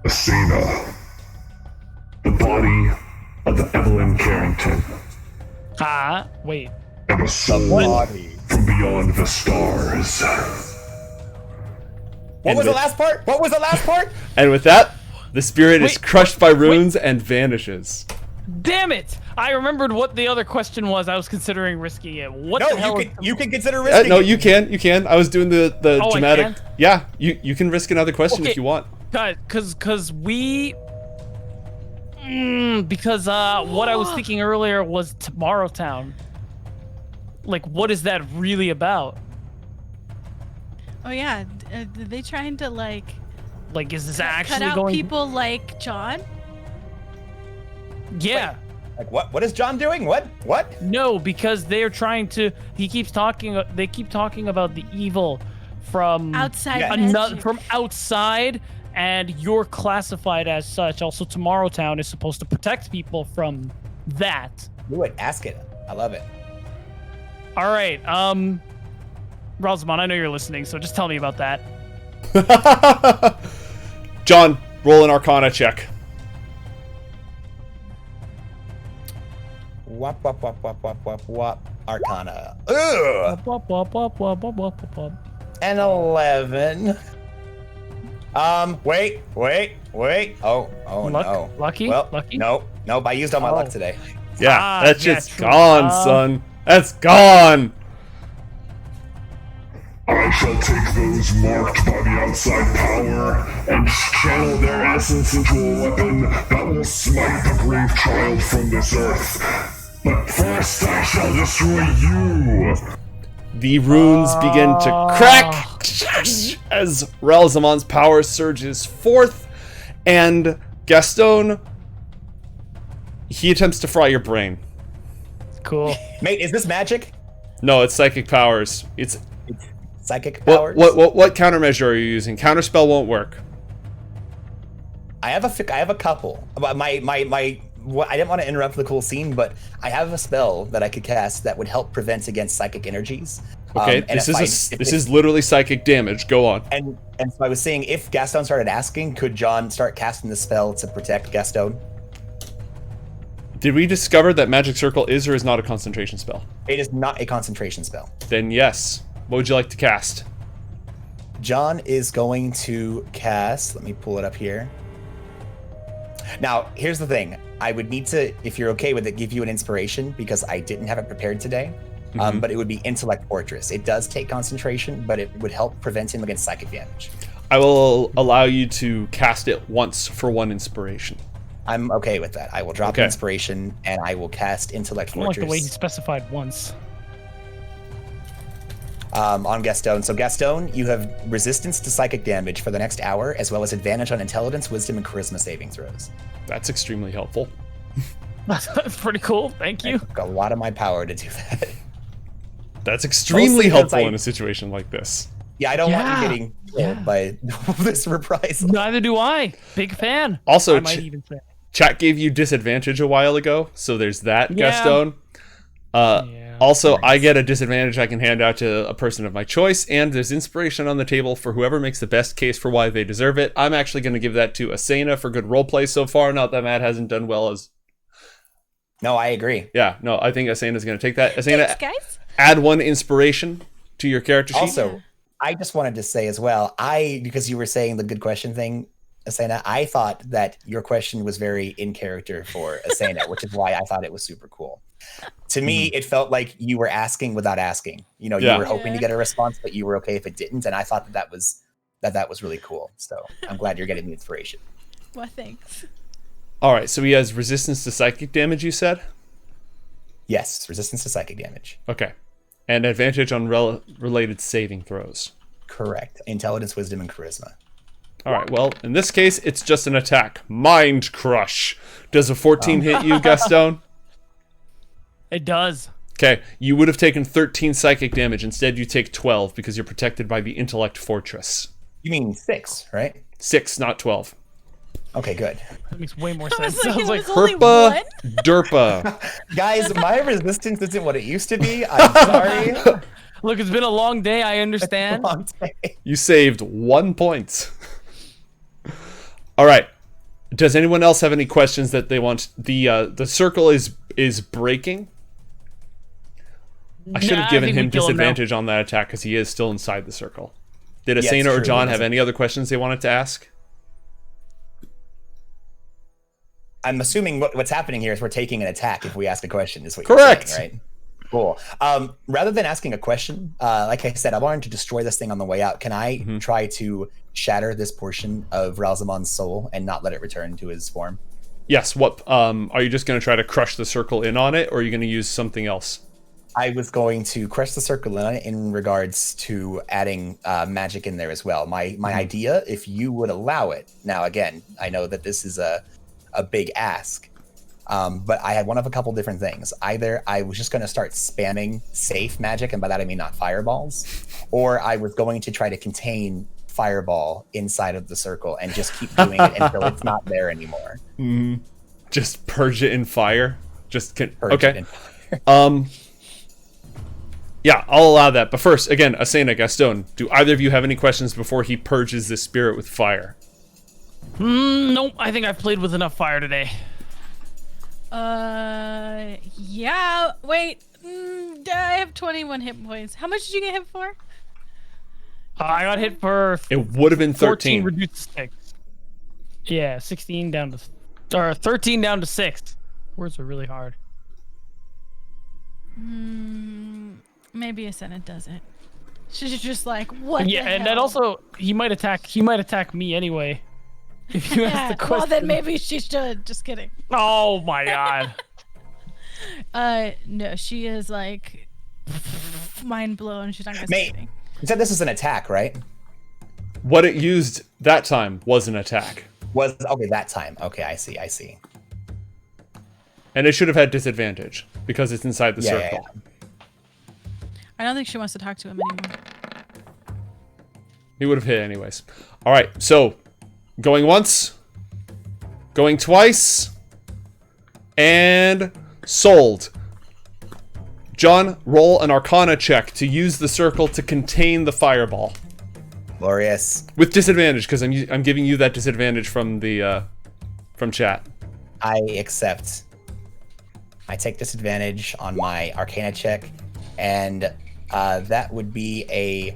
Asena, the body of the Evelyn Carrington, Wait. and a soul from beyond the stars. What was the last part? What was the last part? And with that, the spirit is Wait, crushed by runes and vanishes. Damn it! I remembered what the other question was. I was considering risking it. What No, the hell? you can consider risking No, it. you can. I was doing the Oh, I dramatic. can? Yeah, you can risk another question Okay. if you want. Cause we. Because what I was thinking earlier was Tomorrow Town. Like, what is that really about? Oh yeah, are they trying to like Like, is this cut actually out going? people like John? Yeah. Like what is John doing? What? No, because they're trying to. He keeps talking. They keep talking about the evil from Outside another magic. from outside, and you're classified as such. Also, Tomorrow Town is supposed to protect people from that. Do it. Ask it. I love it. All right, Ralzamon, I know you're listening, so just tell me about that. John, roll an Arcana check. Wop. Arcana. Ugh. Wop, wop, wop, wop, wop, wop, wop. An 11. Wait. Oh no. Lucky? Well, Lucky? Nope. I used all my luck today. Yeah, that's yeah, just true. gone, son. That's gone. I shall take those marked by the outside power and channel their essence into a weapon that will smite the brave child from this earth. But first I shall destroy you! The runes begin to crack as Ralzamon's power surges forth, and Gastone, he attempts to fry your brain. Cool. Mate, is this magic? No, it's psychic powers. It's Psychic powers? what countermeasure are you using? Counterspell won't work. I have a couple. But I didn't want to interrupt the cool scene, but I have a spell that I could cast that would help prevent against psychic energies. Okay, And this is literally psychic damage. Go on. And so I was saying, if Gastone started asking, could John start casting the spell to protect Gastone? Did we discover that Magic Circle is or is not a concentration spell? It is not a concentration spell. Then yes. What would you like to cast? John is going to cast. Let me pull it up here. Now, here's the thing. I would need to, if you're okay with it, give you an inspiration because I didn't have it prepared today. But it would be Intellect Fortress. It does take concentration, but it would help prevent him against psychic damage. I will allow you to cast it once for one inspiration. I'm okay with that. I will drop Okay. inspiration and I will cast Intellect I don't like Fortress the way he specified once. on Gastone. So Gastone, you have resistance to psychic damage for the next hour, as well as advantage on intelligence, wisdom, and charisma saving throws. That's extremely helpful. That's pretty cool. Thank I you. took a lot of my power to do that. That's extremely Mostly because helpful I- in a situation like this. Yeah, I don't want Yeah, you getting killed by this reprisal. Neither do I. Big fan. Also, I might even say. Chat gave you disadvantage a while ago, so there's that, Yeah. Gastone. Yeah. Also, I get a disadvantage I can hand out to a person of my choice, and there's inspiration on the table for whoever makes the best case for why they deserve it. I'm actually going to give that to Asena for good roleplay so far. Not that Matt hasn't done well as... No, I agree. Yeah, no, I think Asena's going to take that. Asena, Thanks, guys. add one inspiration to your character sheet. Also, I just wanted to say as well, because you were saying the good question thing, Asena, I thought that your question was very in character for Asena, which is why I thought it was super cool. To me, it felt like you were asking without asking. You know, Yeah. you were hoping to get a response, but you were okay if it didn't. And I thought that was really cool. So I'm glad you're getting the inspiration. Well, thanks. All right, so he has resistance to psychic damage, you said? Yes, resistance to psychic damage. Okay. And advantage on related saving throws. Correct. Intelligence, wisdom, and charisma. All right, well, in this case, it's just an attack. Mind Crush. Does a 14 hit you, Gastone? It does. Okay, you would have taken 13 psychic damage. Instead, you take 12 because you're protected by the Intellect Fortress. You mean 6, right? 6, not 12. Okay, good. That makes way more I was sense. like, I was it like, was only Herpa, one. derpa. Guys, my resistance isn't what it used to be. I'm sorry. look, it's been a long day. I understand. Long day. You saved 1 point. All right. Does anyone else have any questions that they want? The circle is breaking. I should have given him disadvantage on that attack because he is still inside the circle. Did Yeah, Asena it's or true. John have any other questions they wanted to ask? I'm assuming what's happening here is we're taking an attack if we ask a question, is what Correct. you're saying, right? Cool. Rather than asking a question, like I said, I wanted to destroy this thing on the way out. Can I try to shatter this portion of Ralzamon's soul and not let it return to his form? Yes. What? Are you just going to try to crush the circle in on it, or are you going to use something else? I was going to crush the circle in regards to adding magic in there as well. My idea, if you would allow it. Now, again, I know that this is a big ask, but I had one of a couple different things. Either I was just going to start spamming safe magic, and by that I mean not fireballs, or I was going to try to contain fireball inside of the circle and just keep doing it until it's not there anymore. Just purge it in fire. Just Purge okay. it in fire. Yeah, I'll allow that. But first, again, Asena, Gastone, do either of you have any questions before he purges this spirit with fire? Nope. I think I've played with enough fire today. Yeah. Wait. I have 21 hit points. How much did you get hit for? I got hit for It would have been 14 13. reduced to 6. Yeah, 16 down to, or 13 down to 6. Words are really hard. Maybe Asena does it. She's just like, what? Yeah, the and hell? then also he might attack me anyway. If you ask the question. Well, then maybe she should. Just kidding. Oh my god. No, she is like mind blown. She's not gonna say Mate, anything. you said this was an attack, right? What it used that time was an attack. Was okay that time. Okay, I see. And it should have had disadvantage because it's inside the Yeah, circle. yeah. I don't think she wants to talk to him anymore. He would have hit anyways. All right, so going once, going twice, and sold. John, roll an Arcana check to use the circle to contain the fireball Glorious. with disadvantage because I'm giving you that disadvantage from the from chat. I accept. I take disadvantage on my Arcana check, and that would be a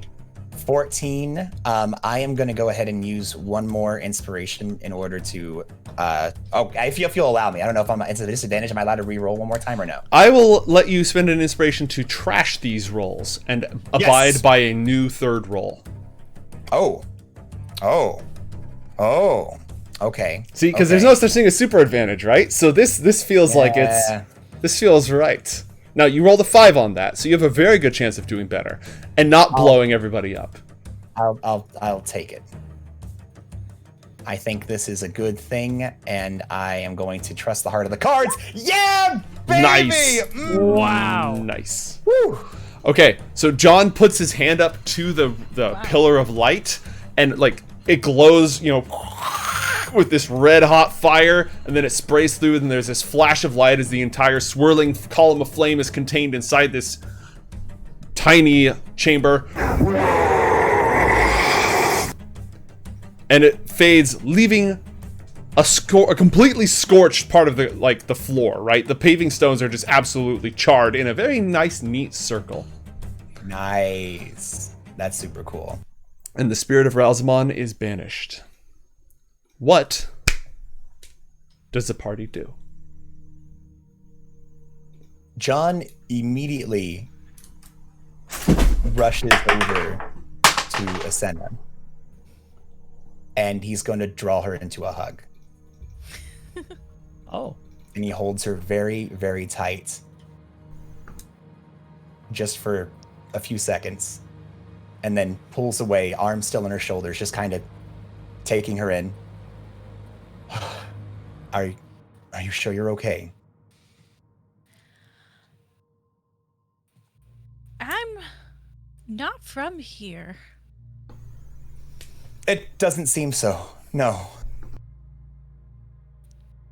14. I am going to go ahead and use one more inspiration in order to. If you'll allow me, I don't know if I'm at a disadvantage. Am I allowed to re-roll one more time or no? I will let you spend an inspiration to trash these rolls and abide by a new third roll. Oh. Okay. See, because there's no such thing as super advantage, right? So this feels like this feels right. Now you rolled a 5 on that, so you have a very good chance of doing better and not blowing everybody up. I'll take it. I think this is a good thing, and I am going to trust the heart of the cards. Yeah, baby! Nice. Wow. Nice. Woo. Okay, so John puts his hand up to the pillar of light, and like it glows, with this red hot fire, and then it sprays through, and there's this flash of light as the entire swirling column of flame is contained inside this tiny chamber. And it fades, leaving a completely scorched part of the floor, right? The paving stones are just absolutely charred in a very nice, neat circle. Nice. That's super cool. And the spirit of Ralzamon is banished. What does the party do? John immediately rushes over to Asena, and he's going to draw her into a hug. Oh. And he holds her very, very tight, just for a few seconds, and then pulls away, arms still on her shoulders, just kind of taking her in. Are you sure you're okay? I'm not from here. It doesn't seem so, no.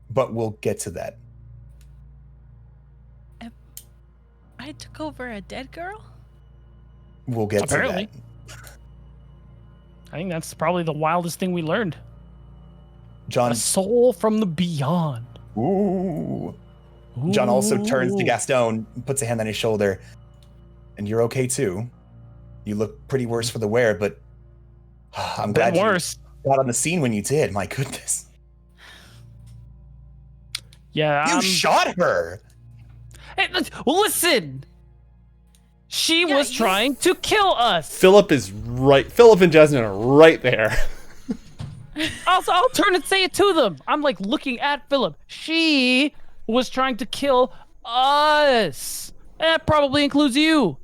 But we'll get to that. I took over a dead girl? We'll get Apparently. to that. I think that's probably the wildest thing we learned. John. A soul from the beyond. Ooh. John also turns to Gastone, puts a hand on his shoulder. And you're okay too. You look pretty worse for the wear, but I'm glad you got on the scene when you did. My goodness. Yeah. You shot her. Hey, listen. She was trying to kill us. Philip and Jasmine are right there. Also, I'll turn and say it to them. I'm like looking at Philip. She was trying to kill us. That probably includes you.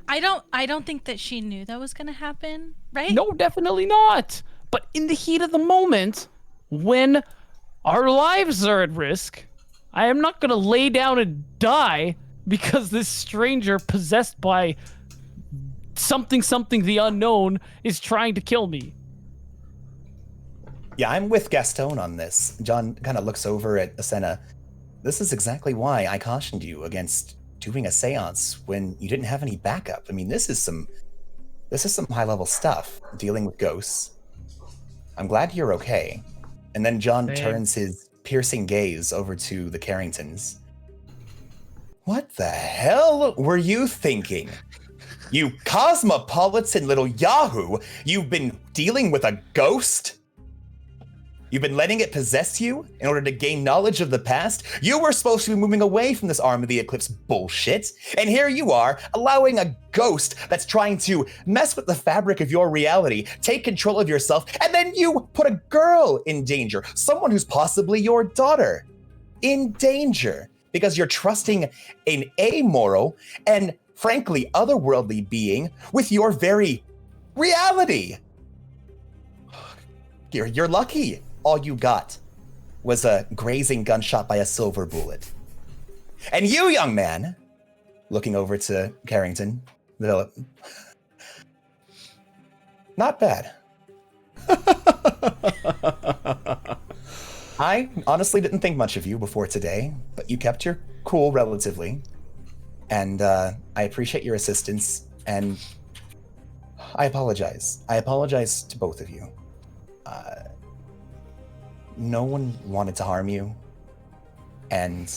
I don't think that she knew that was gonna happen, right? No, definitely not. But in the heat of the moment, when our lives are at risk, I am not gonna lay down and die because this stranger possessed by something the unknown is trying to kill me. Yeah, I'm with Gastone on this. John kind of looks over at Asena. This is exactly why I cautioned you against doing a seance when you didn't have any backup. I mean, this is some high-level stuff, dealing with ghosts. I'm glad you're okay. And then John turns his piercing gaze over to the Carringtons. What the hell were you thinking? You cosmopolitan little yahoo! You've been dealing with a ghost? You've been letting it possess you in order to gain knowledge of the past? You were supposed to be moving away from this Arm of the Eclipse bullshit, and here you are, allowing a ghost that's trying to mess with the fabric of your reality, take control of yourself, and then you put a girl in danger, someone who's possibly your daughter, in danger, because you're trusting an amoral and, frankly, otherworldly being with your very reality. You're lucky. All you got was a grazing gunshot by a silver bullet. And you, young man, looking over to Carrington, Philip, not bad. I honestly didn't think much of you before today, but you kept your cool relatively. And I appreciate your assistance, and I apologize. I apologize to both of you. No one wanted to harm you, and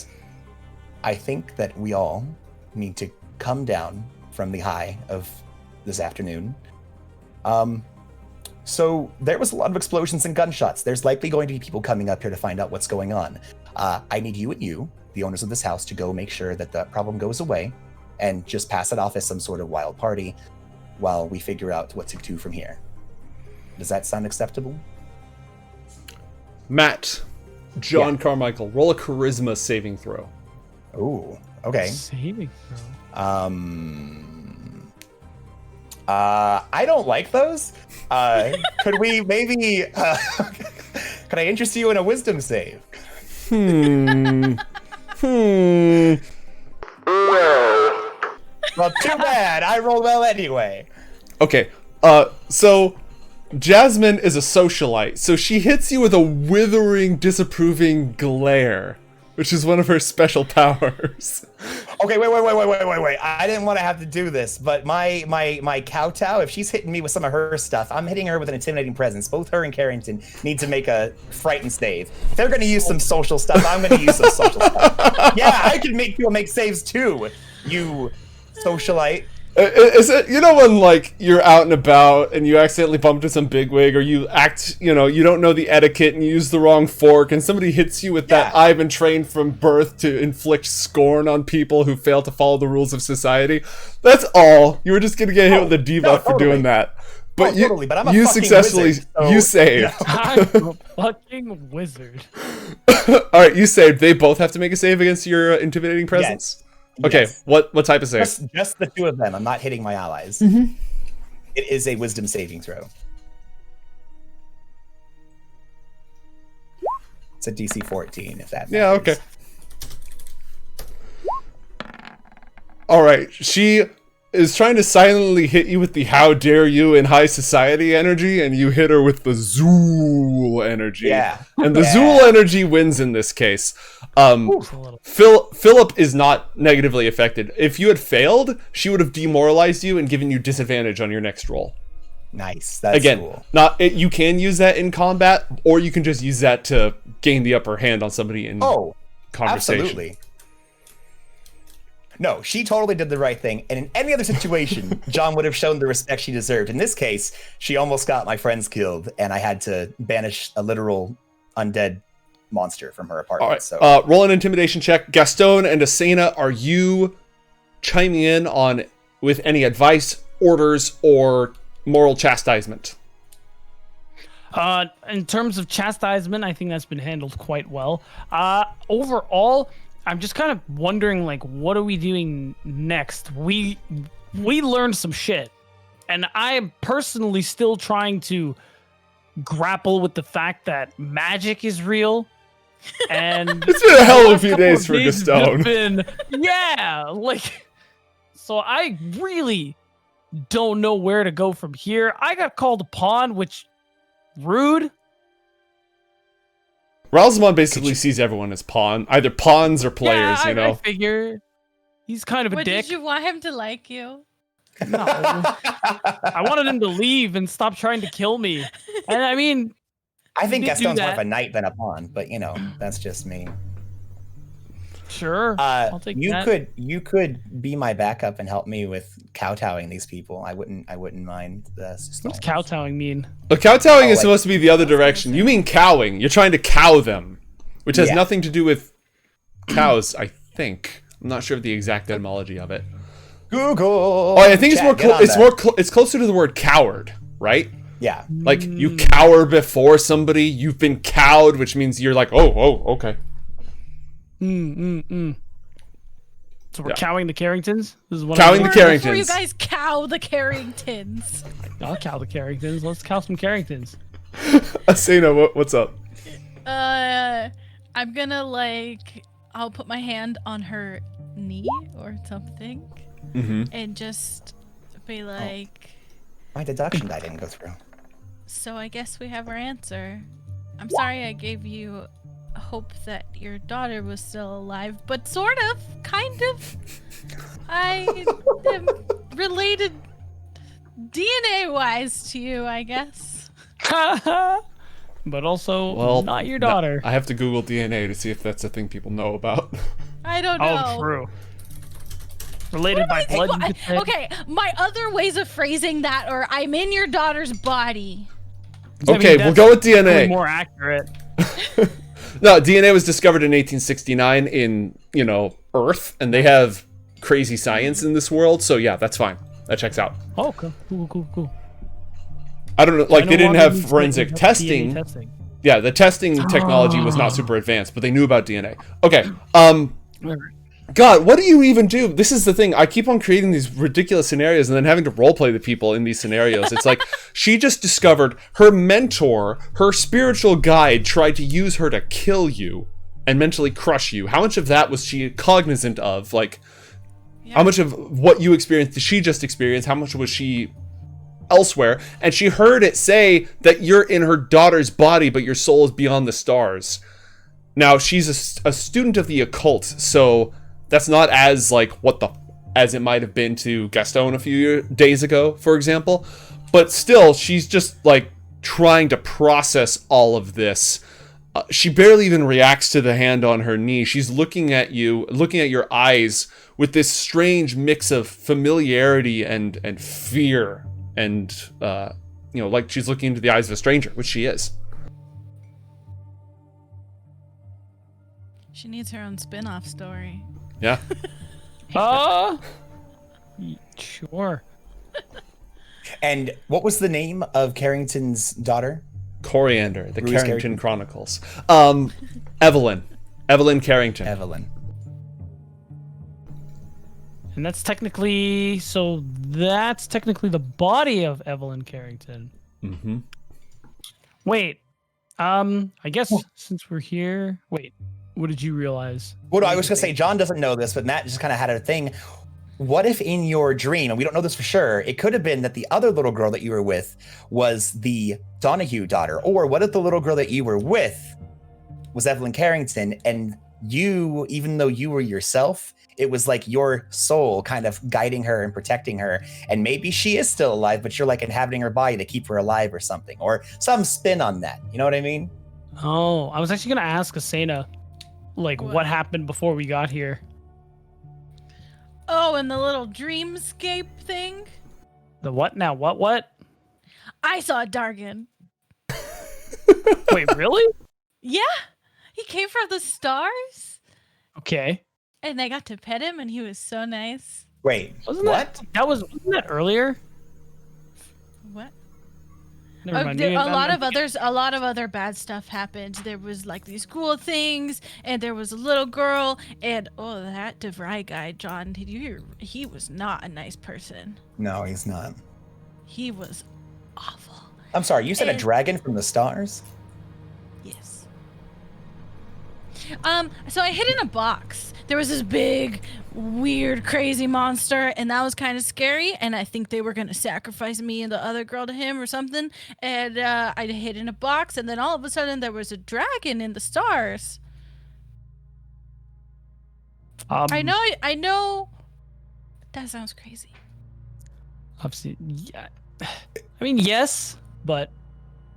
I think that we all need to come down from the high of this afternoon. So there was a lot of explosions and gunshots. There's likely going to be people coming up here to find out what's going on. I need you and you, the owners of this house, to go make sure that the problem goes away and just pass it off as some sort of wild party while we figure out what to do from here. Does that sound acceptable? Matt, John Carmichael, roll a charisma saving throw. Ooh, okay. Saving throw. I don't like those. Could we maybe, could I interest you in a wisdom save? No. Well, too bad. I rolled well anyway. Okay, so Jasmine is a socialite, so she hits you with a withering, disapproving glare, which is one of her special powers. Okay, wait. I didn't want to have to do this, but my kowtow, if she's hitting me with some of her stuff, I'm hitting her with an intimidating presence. Both her and Carrington need to make a frighten save. If they're going to use some social stuff, I'm going to use some social stuff. Yeah, I can make people make saves too, you socialite. Is it, you know, when like you're out and about and you accidentally bump into some bigwig, or you act, you know, you don't know the etiquette and you use the wrong fork, and somebody hits you with that I've been trained from birth to inflict scorn on people who fail to follow the rules of society? That's all. You were just gonna get hit with a debuff for doing that. But but I'm a you fucking successfully wizard, so, you saved. I'm a fucking wizard. All right, you saved. They both have to make a save against your intimidating presence. Yes. Okay, Yes. what type of save? Just the two of them. I'm not hitting my allies. Mm-hmm. It is a wisdom saving throw. It's a DC 14, if that matters. Yeah, okay. All right, she is trying to silently hit you with the "how dare you" in high society energy, and you hit her with the Zool energy. Yeah. And the Zool energy wins in this case. Philip is not negatively affected. If you had failed, she would have demoralized you and given you disadvantage on your next roll. Nice. That's Again, cool. You can use that in combat, or you can just use that to gain the upper hand on somebody in conversation. Absolutely. No, she totally did the right thing. And in any other situation, John would have shown the respect she deserved. In this case, she almost got my friends killed, and I had to banish a literal undead monster from her apartment. All right. So Roll an intimidation check. Gastone and Asena, are you chiming in on with any advice, orders, or moral chastisement? In terms of chastisement, I think that's been handled quite well. Overall, I'm just kind of wondering, like, what are we doing next? We learned some shit, and I'm personally still trying to grapple with the fact that magic is real. And It's been a hell of a last few couple days of for days Gastone. So I really don't know where to go from here. I got called a pawn, which rude. Ralzamon basically sees everyone as either pawns or players, yeah, you know? I figure he's kind of a What dick. did you want him to like you? No. I wanted him to leave and stop trying to kill me. And I mean, I think you did do Gastone's more that. of a knight than a pawn, but you know, that's just me. Sure. I'll take you that. you could be my backup and help me with kowtowing these people. I wouldn't mind the What's kowtowing mean? But kowtowing is like- supposed to be the other direction. You mean cowing. You're trying to cow them, which has Yeah. nothing to do with cows, I think. I'm not sure of the exact etymology of it. Google. Oh, I think it's Chat, more get on that. it's closer to the word coward, right? Yeah. Like you cower before somebody, you've been cowed, which means you're like, oh, okay. So we're cowing the Carringtons? This is what Cowing I'm the doing? Carringtons. Before you guys cow the Carringtons. I'll cow the Carringtons. Let's cow some Carringtons. Asena, what's up? I'm gonna I'll put my hand on her knee or something, and just be like, My deduction die didn't go through. so I guess we have our answer. I'm sorry I gave you hope that your daughter was still alive, but sort of, kind of. I am related DNA-wise to you, I guess. But also, Well, not your daughter. I have to Google DNA to see if that's a thing people know about. I don't know. Oh, true. Related by blood, you could say. Okay, my other ways of phrasing that are I'm in your daughter's body. I mean, Okay, we'll that's go with probably DNA. more accurate. No, DNA was discovered in 1869 in, Earth, and they have crazy science in this world, so yeah, that's fine. That checks out. Oh, cool. I don't know, I they didn't why have we need forensic to have testing. DNA testing. Yeah, the testing technology was not super advanced, but they knew about DNA. Okay, God, what do you even do? This is the thing. I keep on creating these ridiculous scenarios and then having to roleplay the people in these scenarios. It's like she just discovered her mentor, her spiritual guide, tried to use her to kill you and mentally crush you. How much of that was she cognizant of? Like, how much of what you experienced did she just experience? How much was she elsewhere? And she heard it say that you're in her daughter's body, but your soul is beyond the stars. Now, she's a student of the occult, so that's not as as it might have been to Gastone a few days ago, for example. But still, she's just trying to process all of this. She barely even reacts to the hand on her knee. She's looking at you, looking at your eyes with this strange mix of familiarity and fear, and like she's looking into the eyes of a stranger, which she is. She needs her own spin-off story. Yeah. Sure. And what was the name of Carrington's daughter? Coriander, the Who is Carrington Carrington? Chronicles. Evelyn Carrington. Evelyn. And that's technically the body of Evelyn Carrington. Mm-hmm. Wait. I guess since we're here, what did you realize? Well, no, I was gonna say John doesn't know this, but Matt just kind of had a thing. what if in your dream, and we don't know this for sure, it could have been that the other little girl that you were with was the Donahue daughter? Or what if the little girl that you were with was Evelyn Carrington, and you, even though you were yourself, it was like your soul kind of guiding her and protecting her, and maybe she is still alive, but you're like inhabiting her body to keep her alive or something, or some spin on that. You know what I mean? Oh, I was actually gonna ask Asena, like, what happened before we got here? Oh, and the little dreamscape thing? The what now? What? I saw a Dargan. Wait, really? Yeah. He came from the stars. Okay. And I got to pet him, and he was so nice. Wait, Wasn't what? Wasn't that earlier? What? Never mind. A lot of other bad stuff happened. There was like these cool things, and there was a little girl, and that DeVry guy, John, did you hear? He was not a nice person. No, he's not. He was awful. I'm sorry, you said a dragon from the stars? Yes. So I hid in a box. There was this big, weird, crazy monster, and that was kind of scary. And I think they were gonna sacrifice me and the other girl to him or something. And I hid in a box, and then all of a sudden there was a dragon in the stars. I know. That sounds crazy. Obviously, yeah. I mean, yes, but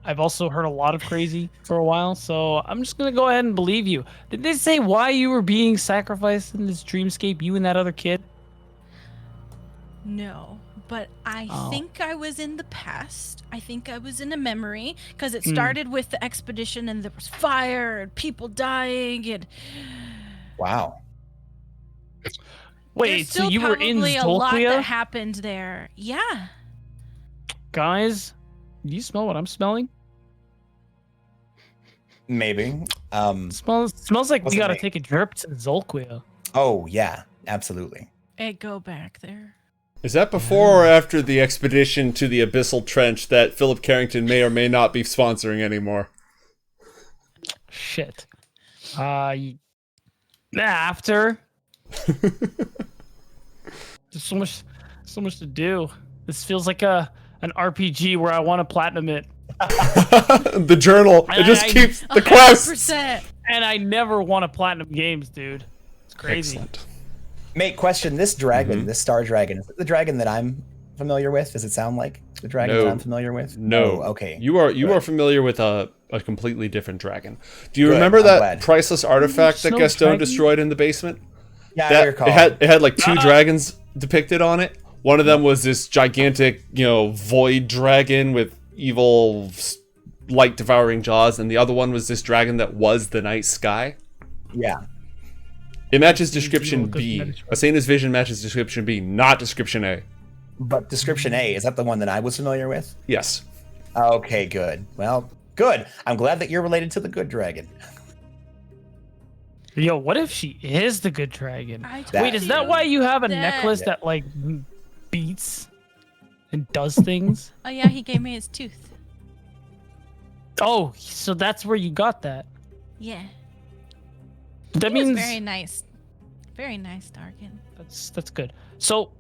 I've also heard a lot of crazy for a while, so I'm just gonna go ahead and believe you. Did they say why you were being sacrificed in this dreamscape, you and that other kid? No, but I think I was in the past. I think I was in a memory, because it started with the expedition, and there was fire and people dying, and Wow. Wait, there's so still you were in probably a lot that Zolkia? happened there. Yeah. Guys, do you smell what I'm smelling? Maybe. Smells like we wasn't gotta me. take a trip to Zolkia. Oh, yeah, absolutely. Hey, go back there. Is that before or after the expedition to the Abyssal Trench that Philip Carrington may or may not be sponsoring anymore? Shit. After. There's so much to do. This feels like an RPG where I want to platinum it. The journal. It just keeps the 100%. quest. And I never want to platinum games, dude. It's crazy. Excellent. Mate, question, this dragon, this star dragon, is it the dragon that I'm familiar with? Does it sound like the dragon that I'm familiar with? No. Oh, okay. You are familiar with a completely different dragon. Do you remember I'm that glad. priceless artifact that no Gastone dragon? destroyed in the basement? Yeah, I That recall. it had like two dragons depicted on it. One of them was this gigantic, void dragon with evil light devouring jaws, and the other one was this dragon that was the night sky. Yeah. It matches description B. cosmetics, right? Asena's vision matches description B, not description A. But description A, is that the one that I was familiar with? Yes. Okay, good. Well, good. I'm glad that you're related to the good dragon. Yo, what if she is the good dragon? That- Wait, is that why you have a That- necklace that like beats and does things? Oh, yeah, he gave me his tooth. Oh, so that's where you got that. Yeah. That He was means very nice. Very nice, Dargan. that's good. So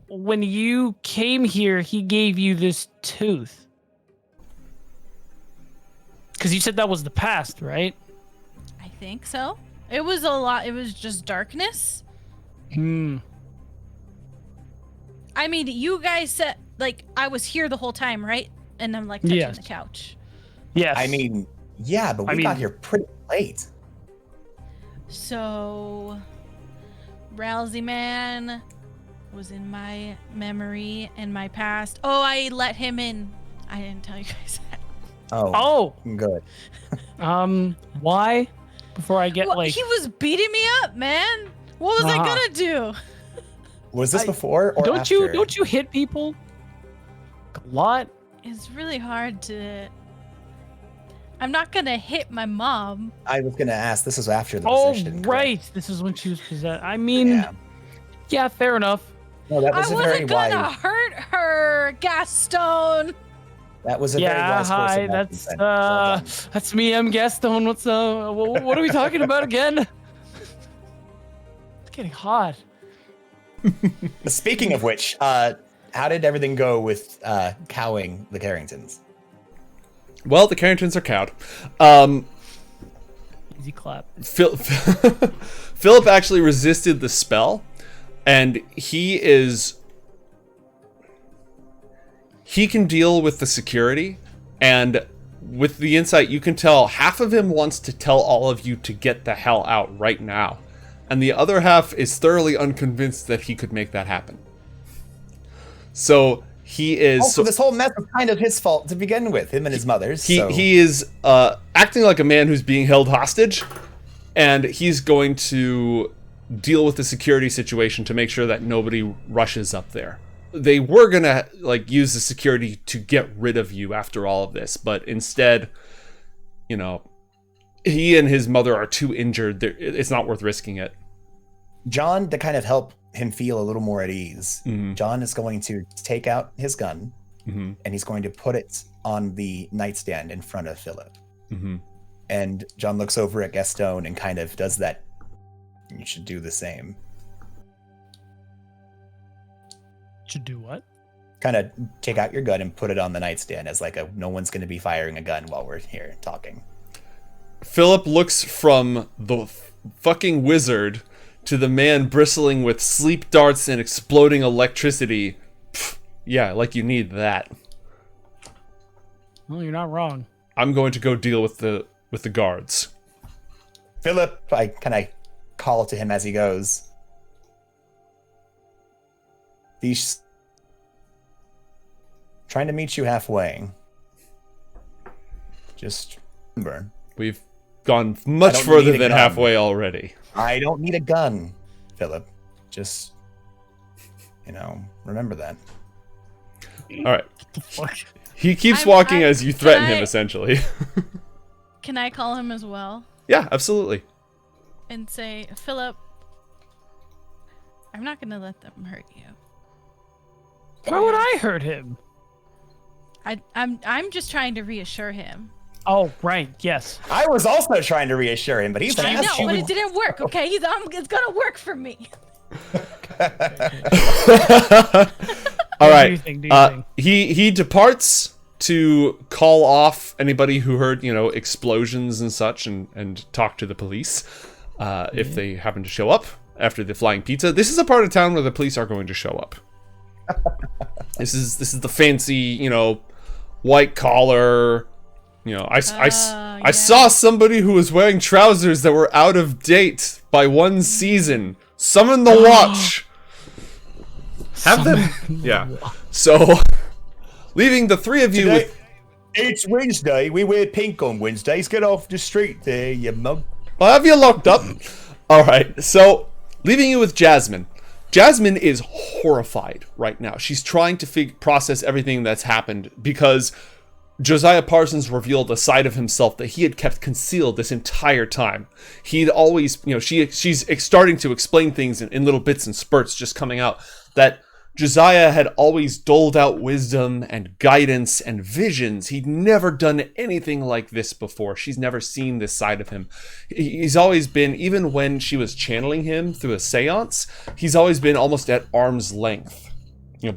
when you came here, he gave you this tooth. Because you said that was the past, right? I think so. It was a lot. It was just darkness. Hmm. I mean, you guys said, like, I was here the whole time, right? And I'm, like, touching Yes. the couch. Yes. I mean, yeah, but we got here pretty late. So, Ralzamon was in my memory and my past. Oh, I let him in. I didn't tell you guys that. Oh, good. Why? Before I get Well, like he was beating me up, man. What was I gonna do? Was this before or don't after? you hit people a lot? It's really hard to. I'm not gonna hit my mom. I was going to ask, this is after the Oh, possession. correct? right. This is when she was possessed. I mean, yeah, fair enough. No, that I was a very wasn't gonna wise. hurt her, Gastone. That was a very Yeah, wise course hi. of action, That's Ben. Well done. that's me. I'm Gastone. What's what are we talking about again? It's getting hot. Speaking of which, how did everything go with cowing the Carringtons? Well, the Carringtons are cowed. Easy clap. Philip actually resisted the spell, and he can deal with the security, and with the insight, you can tell half of him wants to tell all of you to get the hell out right now, and the other half is thoroughly unconvinced that he could make that happen. So he is. Also, this whole mess was kind of his fault to begin with, him and his mother's. He is acting like a man who's being held hostage, and he's going to deal with the security situation to make sure that nobody rushes up there. They were gonna use the security to get rid of you after all of this, but instead, he and his mother are too injured. It's not worth risking it. John, to kind of help him feel a little more at ease, John is going to take out his gun and he's going to put it on the nightstand in front of Philip. And John looks over at Gastone and kind of does that. You should do the same. Should do what? Kind of take out your gun and put it on the nightstand as no one's going to be firing a gun while we're here talking. Philip looks from the fucking wizard to the man bristling with sleep darts and exploding electricity. Pfft, yeah, you need that. Well, you're not wrong. I'm going to go deal with the guards. Philip, I kind of call to him as he goes. He's trying to meet you halfway. Just remember. We've gone much further than halfway already. I don't need a gun, Philip. Just, remember that. All right. He keeps walking as you threaten him, essentially. Can I call him as well? Yeah, absolutely. And say, Philip, I'm not going to let them hurt you. Why would I hurt him? I'm just trying to reassure him. Oh, right. Yes. I was also trying to reassure him, but he's an I ass. know, but it didn't work. Okay, it's gonna work for me. All right. Do you think? He departs to call off anybody who heard explosions and such, and talk to the police if they happen to show up after the flying pizza. This is a part of town where the police are going to show up. This is the fancy white collar. I saw somebody who was wearing trousers that were out of date by one season. Summon the watch. Have them. Yeah. So, leaving the three of you Today, with. It's Wednesday. We wear pink on Wednesdays. Get off the street there, you mug. I'll have you locked up. All right. So, leaving you with Jasmine. Jasmine is horrified right now. She's trying to process everything that's happened because Josiah Parsons revealed a side of himself that he had kept concealed this entire time. He'd always, she's starting to explain things in little bits and spurts just coming out, that Josiah had always doled out wisdom and guidance and visions. He'd never done anything like this before. She's never seen this side of him. He's always been, even when she was channeling him through a seance, he's always been almost at arm's length,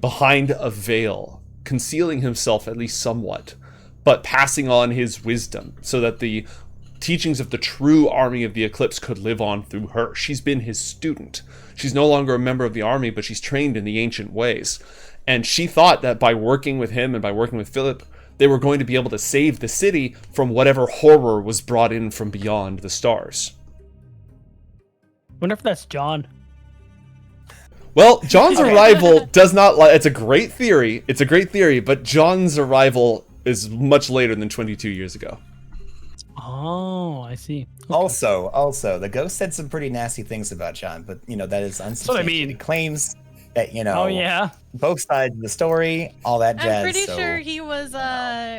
behind a veil, concealing himself at least somewhat, but passing on his wisdom so that the teachings of the true army of the Eclipse could live on through her. She's been his student. She's no longer a member of the army, but she's trained in the ancient ways. And she thought that by working with him and by working with Philip, they were going to be able to save the city from whatever horror was brought in from beyond the stars. Wonder if that's John. Well, John's arrival does not it's a great theory. It's a great theory, but John's arrival is much later than 22 years ago. Oh, I see. Okay. Also, the ghost said some pretty nasty things about John, but that is unsubstantiated. That's what I mean. He claims that Oh yeah. both sides of the story, all that jazz. I'm pretty sure he was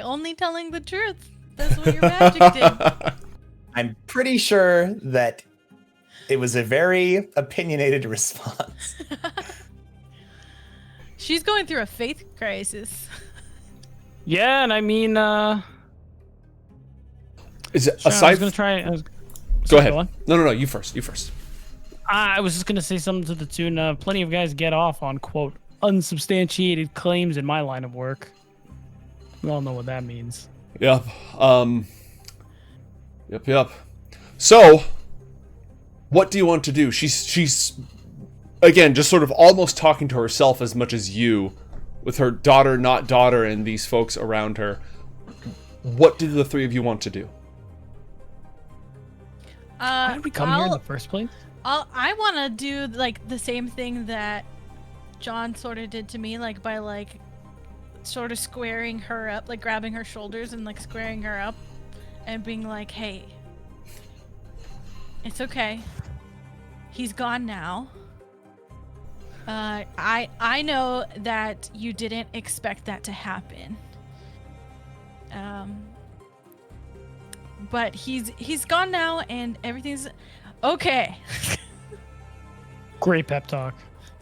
only telling the truth. That's what your magic did. I'm pretty sure that it was a very opinionated response. She's going through a faith crisis. Yeah, and I mean, Is it I aside? was gonna try. Go ahead. No, you first. I was just gonna say something to the tune of plenty of guys get off on quote unsubstantiated claims in my line of work. We all know what that means. Yep. Yep. So, what do you want to do? She's again just sort of almost talking to herself as much as you, with her daughter, not daughter, and these folks around her. What do the three of you want to do? Why did we come here in the first place? I want to do like the same thing that John sort of did to me, like by like sort of squaring her up, like grabbing her shoulders and like squaring her up and being like, hey, it's okay. He's gone now. I know that you didn't expect that to happen. But he's gone now and everything's okay. Great pep talk.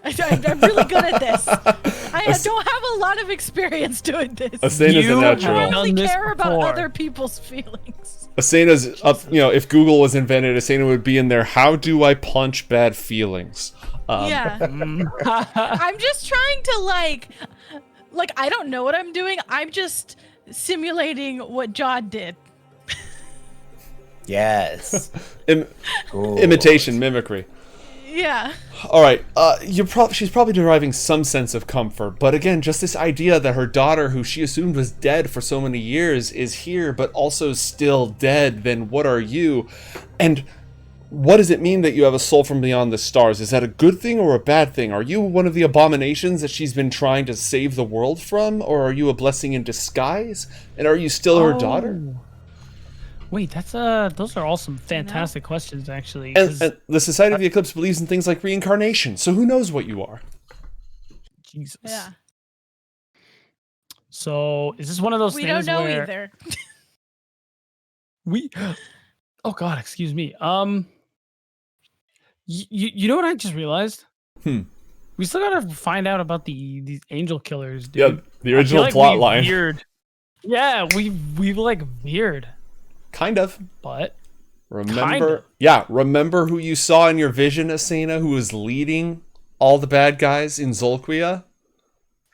I'm really good at this. I don't have a lot of experience doing this. Asena's a natural. I only Done this care about before. other people's feelings. Asena's up. You know, if Google was invented, Asena would be in there. How do I punch bad feelings? Yeah. I'm just trying to like I don't know what I'm doing. I'm just simulating what John did. Yes. Imitation, mimicry. Yeah. All right. She's probably deriving some sense of comfort, but again, just this idea that her daughter, who she assumed was dead for so many years, is here, but also still dead. Then what are you? And what does it mean that you have a soul from beyond the stars? Is that a good thing or a bad thing? Are you one of the abominations that she's been trying to save the world from, or are you a blessing in disguise? And are you still her daughter? Wait, that's those are all some fantastic questions, actually. And the Society of the Eclipse believes in things like reincarnation, so who knows what you are? Jesus. Yeah. So is this one of those We things don't know where either. Oh God, excuse me. You know what I just realized? We still gotta find out about these angel killers, dude. Yeah, the original I feel plot we line. Veered. Yeah, we've like veered. Kind of. But remember who you saw in your vision, Asena, who was leading all the bad guys in Zolquia?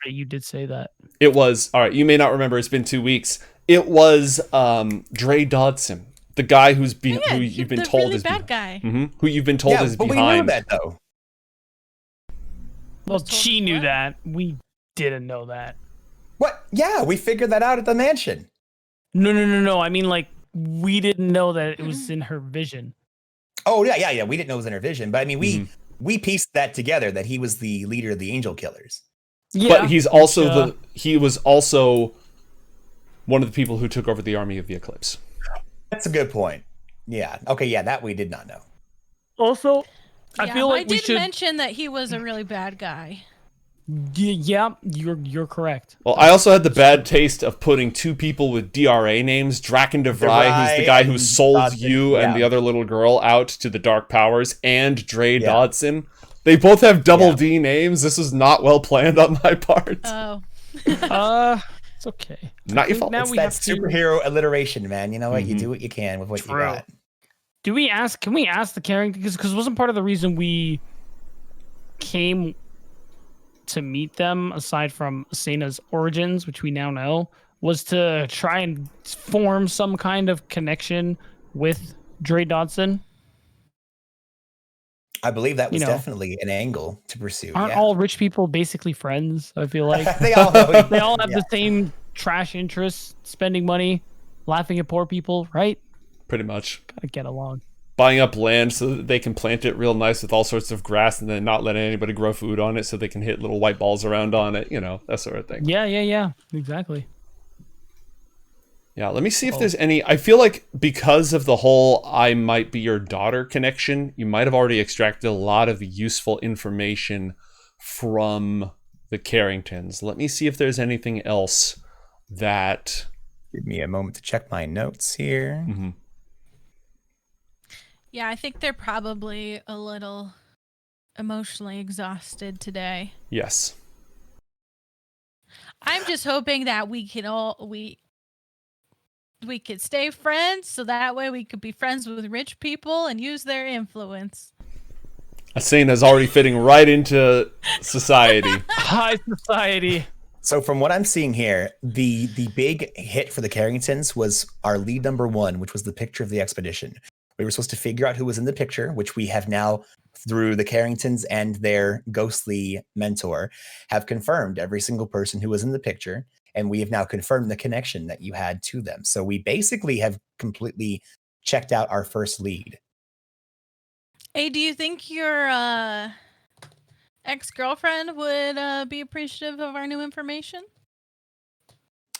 You did say that. It was, all right, you may not remember, it's been 2 weeks. It was Dre Dodson, the guy who you've been told really is bad guy. Who you've been told is but behind. we knew that though. Well, told she us knew what? that. We didn't know that. What? Yeah, we figured that out at the mansion. No. I mean, like, we didn't know that it was in her vision. Oh yeah. We didn't know it was in her vision, but I mean, we pieced that together that he was the leader of the angel killers. Yeah, But he's also he was also one of the people who took over the army of the Eclipse. That's a good point. Yeah. Okay. Yeah, that we did not know. Also, I Yeah, feel but like I we did should. mention that he was a really bad guy. Yeah, you're correct. Well, I also had the bad taste of putting two people with DRA names, Draken DeVry, who's the guy who and sold Dodson, you and yeah. the other little girl out to the Dark Powers, and Dre Yeah. Dodson. They both have double Yeah. D names. This was not well planned on my part. Oh. It's okay. Not your think fault. now It's we that have to- superhero alliteration, man. You know what? You do what you can with what you True. got. Can we ask the Carringtons? Because wasn't part of the reason we came to meet them, aside from Asena's origins, which we now know, was to try and form some kind of connection with Dre Dodson? I believe that was know. definitely an angle to pursue. Aren't yeah. all rich people basically friends? I feel like they all they all have yeah. the same trash interests, spending money, laughing at poor people, right? Pretty much. Gotta get along. Buying up land so that they can plant it real nice with all sorts of grass and then not let anybody grow food on it so they can hit little white balls around on it, that sort of thing. Yeah, exactly. Yeah, let me see if there's any. I feel like because of the whole I might be your daughter connection, you might have already extracted a lot of useful information from the Carringtons. Let me see if there's anything else that. Give me a moment to check my notes here. Mm-hmm. Yeah, I think they're probably a little emotionally exhausted today. Yes. I'm just hoping that we could stay friends, so that way we could be friends with rich people and use their influence. Asena's already fitting right into society. High society. So from what I'm seeing here, the big hit for the Carringtons was our lead number 1, which was the picture of the expedition. We were supposed to figure out who was in the picture, which we have now, through the Carringtons and their ghostly mentor, have confirmed every single person who was in the picture, and we have now confirmed the connection that you had to them. So we basically have completely checked out our first lead. Hey, do you think your ex-girlfriend would be appreciative of our new information?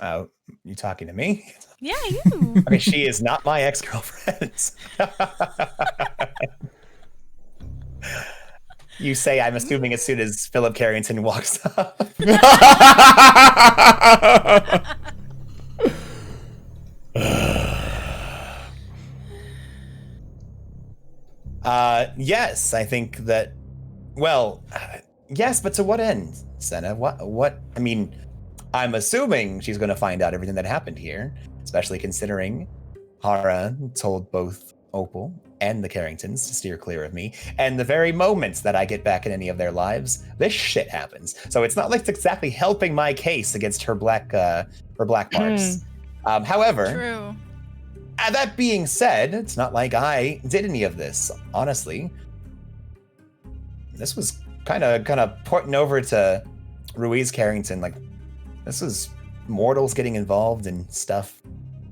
You talking to me? Yeah, you. Okay, she is not my ex-girlfriend. You say, I'm assuming as soon as Philip Carrington walks up. Yes, I think that, well, yes, but to what end, Senna? What, I mean, I'm assuming she's going to find out everything that happened here, especially considering Hara told both Opal and the Carringtons to steer clear of me, and the very moments that I get back in any of their lives, this shit happens. So it's not like it's exactly helping my case against her black marks. However, True. That being said, it's not like I did any of this, honestly. This was kind of porting over to Ruiz Carrington. Like, this is mortals getting involved in stuff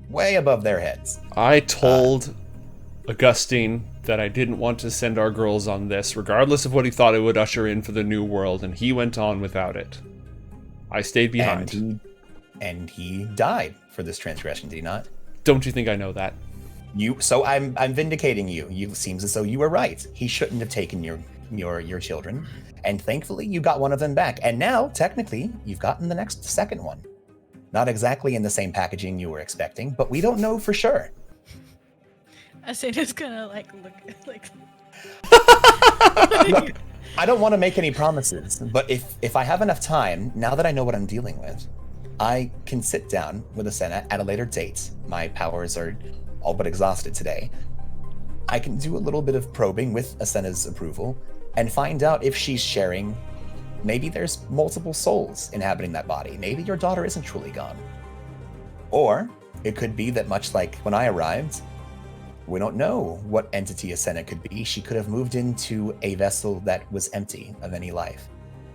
way above their heads. I told Augustine that I didn't want to send our girls on this, regardless of what he thought it would usher in for the new world, and he went on without it. I stayed behind. And he died for this transgression, did he not? Don't you think I know that? So I'm vindicating you. You seems as though you were right. He shouldn't have taken your children, and thankfully you got one of them back. And now, technically, you've gotten the second one. Not exactly in the same packaging you were expecting, but we don't know for sure. Asena's gonna look like. Look, I don't want to make any promises, but if I have enough time, now that I know what I'm dealing with, I can sit down with Asena at a later date. My powers are all but exhausted today. I can do a little bit of probing with Asena's approval and find out if she's sharing. Maybe there's multiple souls inhabiting that body. Maybe your daughter isn't truly gone. Or it could be that, much like when I arrived, we don't know what entity Asena could be. She could have moved into a vessel that was empty of any life.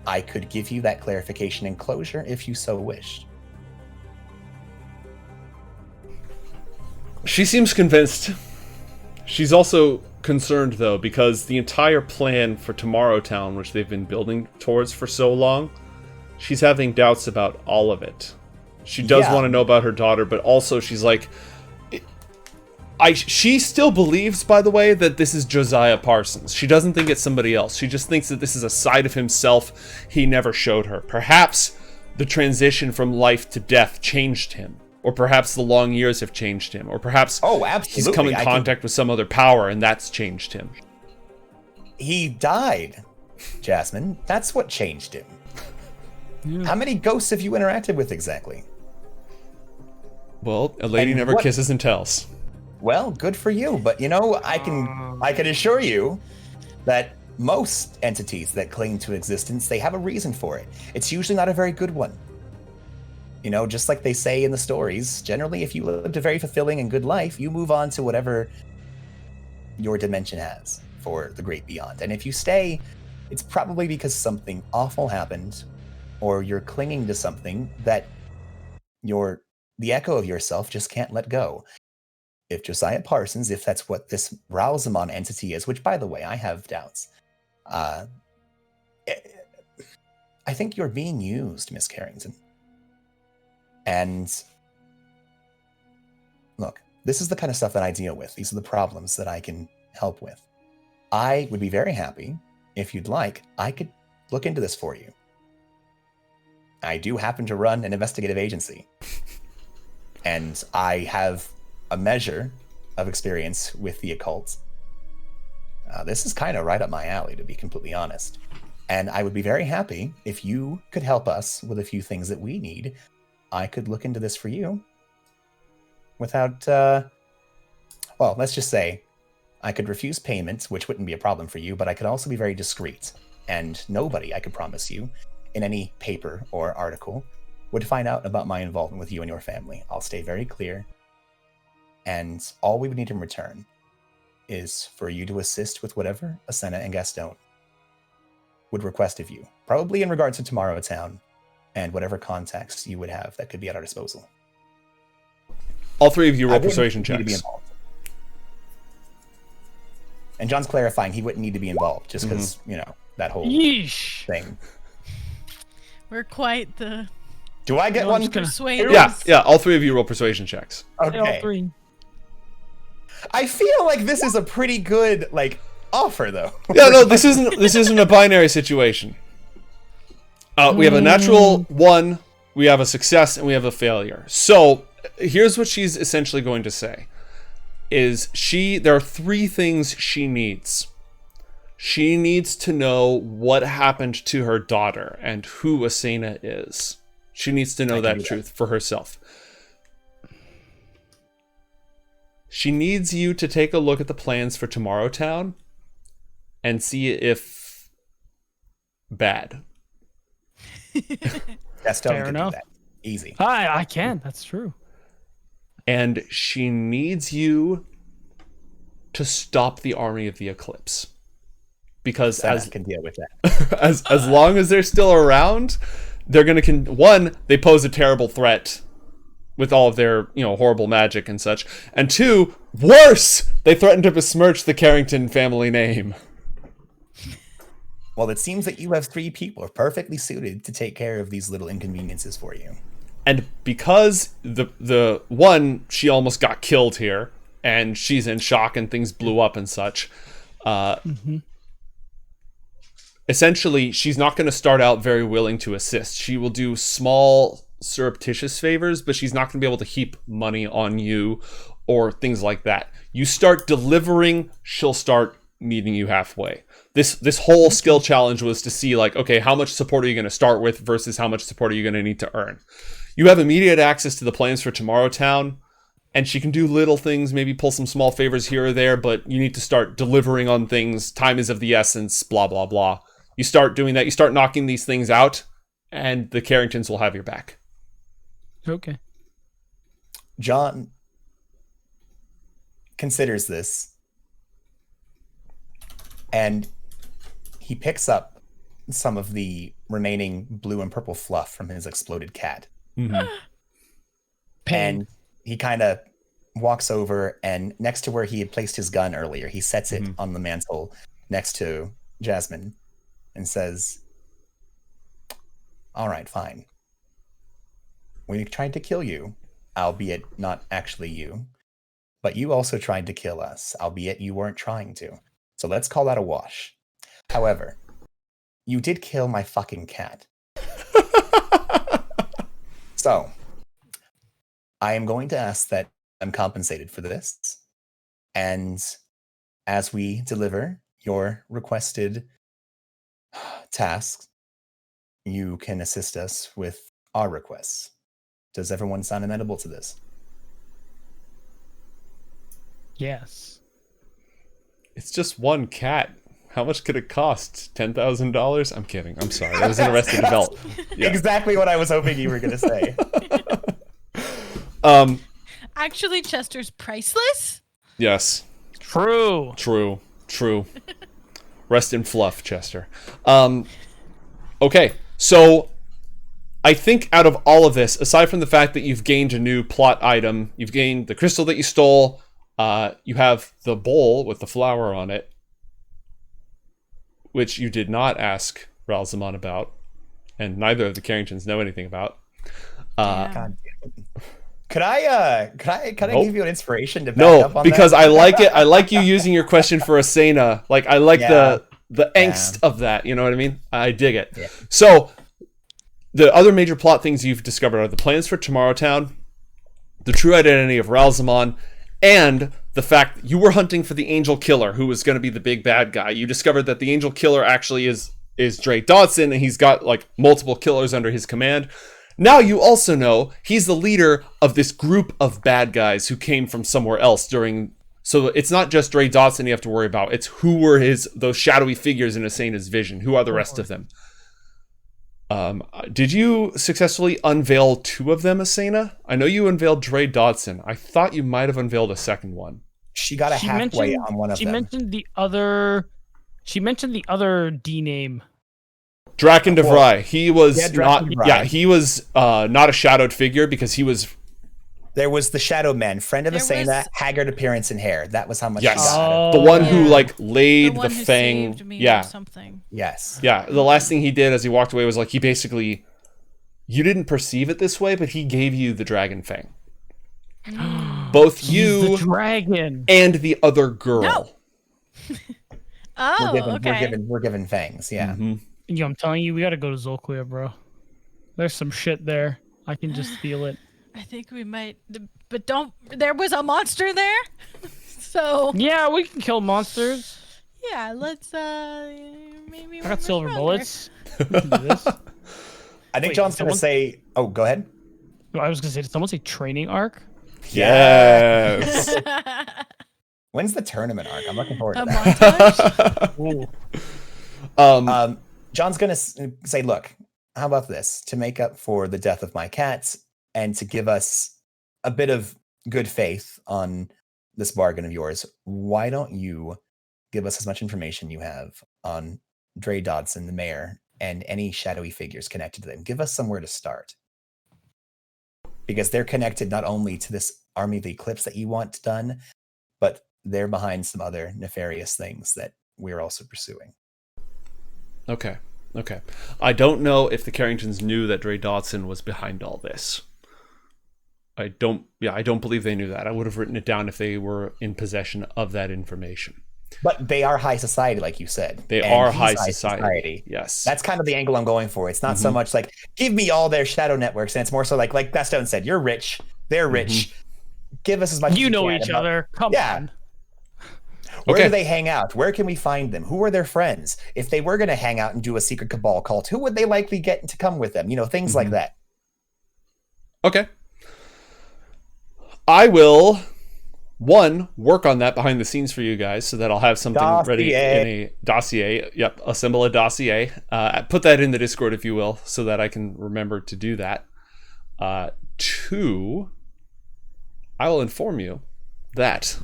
I could give you that clarification and closure if you so wished. She seems convinced. She's also concerned, though, because the entire plan for Tomorrowtown, which they've been building towards for so long, she's having doubts about all of it. She does want to know about her daughter, but also she's like... She still believes, by the way, that this is Josiah Parsons. She doesn't think it's somebody else. She just thinks that this is a side of himself he never showed her. Perhaps the transition from life to death changed him. Or perhaps the long years have changed him. Or perhaps he's come in contact with some other power and that's changed him. He died, Jasmine. That's what changed him. Yeah. How many ghosts have you interacted with exactly? Well, a lady never kisses and tells. Well, good for you, but I can assure you that most entities that cling to existence, they have a reason for it. It's usually not a very good one. Just like they say in the stories, generally if you lived a very fulfilling and good life, you move on to whatever your dimension has for the great beyond. And if you stay, it's probably because something awful happened, or you're clinging to something that the echo of yourself just can't let go. If Josiah Parsons, if that's what this Ralzamon entity is, which, by the way, I have doubts, I think you're being used, Miss Carrington. And look, this is the kind of stuff that I deal with. These are the problems that I can help with. I would be very happy, if you'd like, I could look into this for you. I do happen to run an investigative agency. And I have a measure of experience with the occult. This is kind of right up my alley, to be completely honest. And I would be very happy if you could help us with a few things that we need. I could look into this for you without, let's just say, I could refuse payment, which wouldn't be a problem for you, but I could also be very discreet. And nobody, I could promise you, in any paper or article, would find out about my involvement with you and your family. I'll stay very clear. And all we would need in return is for you to assist with whatever Asena and Gastone would request of you. Probably in regards to Tomorrow Town and whatever contacts you would have that could be at our disposal. All three of you I roll wouldn't persuasion need to be checks. involved. And John's clarifying he wouldn't need to be involved just because, that whole Yeesh. thing. We're quite the Do I get one? persuaders. Yeah, all three of you roll persuasion checks. All Okay. three. I feel like this is a pretty good offer though. Yeah, no, this isn't a binary situation. We have a natural 1, we have a success, and we have a failure. So here's what she's essentially going to say: there are 3 things she needs. She needs to know what happened to her daughter and who Asena is. She needs to know that truth for herself. She needs you to take a look at the plans for Tomorrow Town and see if bad. Gastone Fair can enough. do that. Easy. I can. That's true. And she needs you to stop the army of the Eclipse. Because Asena can deal with that. as long as they're still around, they're going to they pose a terrible threat with all of their, horrible magic and such. And 2, worse, they threaten to besmirch the Carrington family name. Well, it seems that you have 3 people perfectly suited to take care of these little inconveniences for you. And because the one, she almost got killed here, and she's in shock and things blew up and such, essentially, she's not going to start out very willing to assist. She will do small, surreptitious favors, but she's not going to be able to heap money on you or things like that. You start delivering, she'll start meeting you halfway. This whole skill challenge was to see, okay, how much support are you going to start with versus how much support are you going to need to earn. You have immediate access to the plans for Tomorrow Town, and she can do little things, maybe pull some small favors here or there, but you need to start delivering on things. Time is of the essence, blah, blah, blah. You start doing that, you start knocking these things out, and the Carringtons will have your back. Okay. John considers this, and he picks up some of the remaining blue and purple fluff from his exploded cat. Mm-hmm. And he kind of walks over, and next to where he had placed his gun earlier, he sets it on the mantle next to Jasmine and says, "All right, fine. We tried to kill you, albeit not actually you, but you also tried to kill us, albeit you weren't trying to. So let's call that a wash. However, you did kill my fucking cat. So, I am going to ask that I'm compensated for this, and as we deliver your requested tasks, you can assist us with our requests. Does everyone sound amenable to this?" Yes. It's just one cat. How much could it cost? $10,000? I'm kidding. I'm sorry. I was in Arrested Development. Yeah. Exactly what I was hoping you were going to say. Actually, Chester's priceless. Yes. True. True. Rest in fluff, Chester. Okay, so I think out of all of this, aside from the fact that you've gained a new plot item, you've gained the crystal that you stole, you have the bowl with the flower on it, which you did not ask Ralzamon about, and neither of the Carringtons know anything about. God damn it. Could I Nope. give you an inspiration to back up on because that? I like it. I like you using your question for Asena. I like the angst of that. You know what I mean? I dig it. Yeah. So the other major plot things you've discovered are the plans for Tomorrow Town, the true identity of Ralzamon, and the fact that you were hunting for the Angel Killer, who was going to be the big bad guy. You discovered that the Angel Killer actually is Dre Dodson, and he's got multiple killers under his command. Now you also know he's the leader of this group of bad guys who came from somewhere else during So it's not just Dre Dodson you have to worry about. It's who were those shadowy figures in Asena's vision. Who are the rest of them? Did you successfully unveil 2 of them, Asena? I know you unveiled Dre Dodson. I thought you might have unveiled a second one. She got halfway on one of them. She mentioned the other. She mentioned the other D name. Draken DeVry. He was not. DeVry. Yeah, he was not a shadowed figure because he was. There was the Shadow Man, friend of There Asena, was- haggard appearance and hair. That was how much Yes. she got. The one who yeah. like laid The the one who fang. saved me Yeah. or something. Yes. Yeah. The last thing he did as he walked away was like he basically. You didn't perceive it this way, but he gave you the dragon fang. Both He's you the dragon. and the other girl. No. Oh, We're given fangs. Yeah. Mhm. Yo, I'm telling you, we gotta go to Zolquia, bro. There's some shit there. I can just feel it. I think we might, but don't. There was a monster there, so Yeah, we can kill monsters. yeah. Let's maybe. I got silver stronger. bullets. We can do this. I think Wait, John's going to someone- say, oh, go ahead. I was gonna say, did someone say training arc? Yes. When's the tournament arc? I'm looking forward to A that. montage. John's going to say, look, how about this? To make up for the death of my cats and to give us a bit of good faith on this bargain of yours, why don't you give us as much information you have on Dre Dodson, the mayor, and any shadowy figures connected to them? Give us somewhere to start. Because they're connected not only to this Army of the Eclipse that you want done, but they're behind some other nefarious things that we're also pursuing. Okay. I don't know if the Carringtons knew that Dre Dodson was behind all this. I don't believe they knew that. I would have written it down if they were in possession of that information. But they are high society, like you said. They And are he's high society. Yes. That's kind of the angle I'm going for. It's not so much like, give me all their shadow networks. And it's more so like Gastone said, you're rich. They're rich. Give us as much as You know can each about- other. Come Yeah. on. Where Okay. do they hang out? Where can we find them? Who are their friends? If they were going to hang out and do a secret cabal cult, who would they likely get to come with them? You know, things like that. Okay. I will, work on that behind the scenes for you guys so that I'll have something ready in a dossier. Yep, assemble a dossier. Put that in the Discord, if you will, so that I can remember to do that. 2, I will inform you that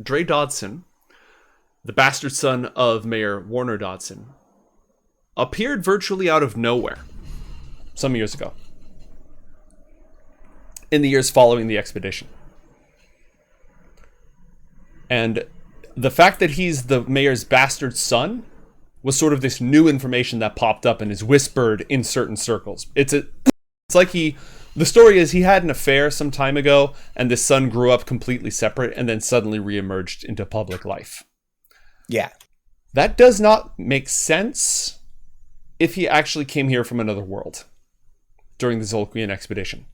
Dre Dodson, the bastard son of Mayor Warner Dodson, appeared virtually out of nowhere some years ago, in the years following the expedition. And the fact that he's the mayor's bastard son was sort of this new information that popped up and is whispered in certain circles. It's like the story is he had an affair some time ago, and the son grew up completely separate and then suddenly reemerged into public life. Yeah. That does not make sense if he actually came here from another world during the Zolquian expedition.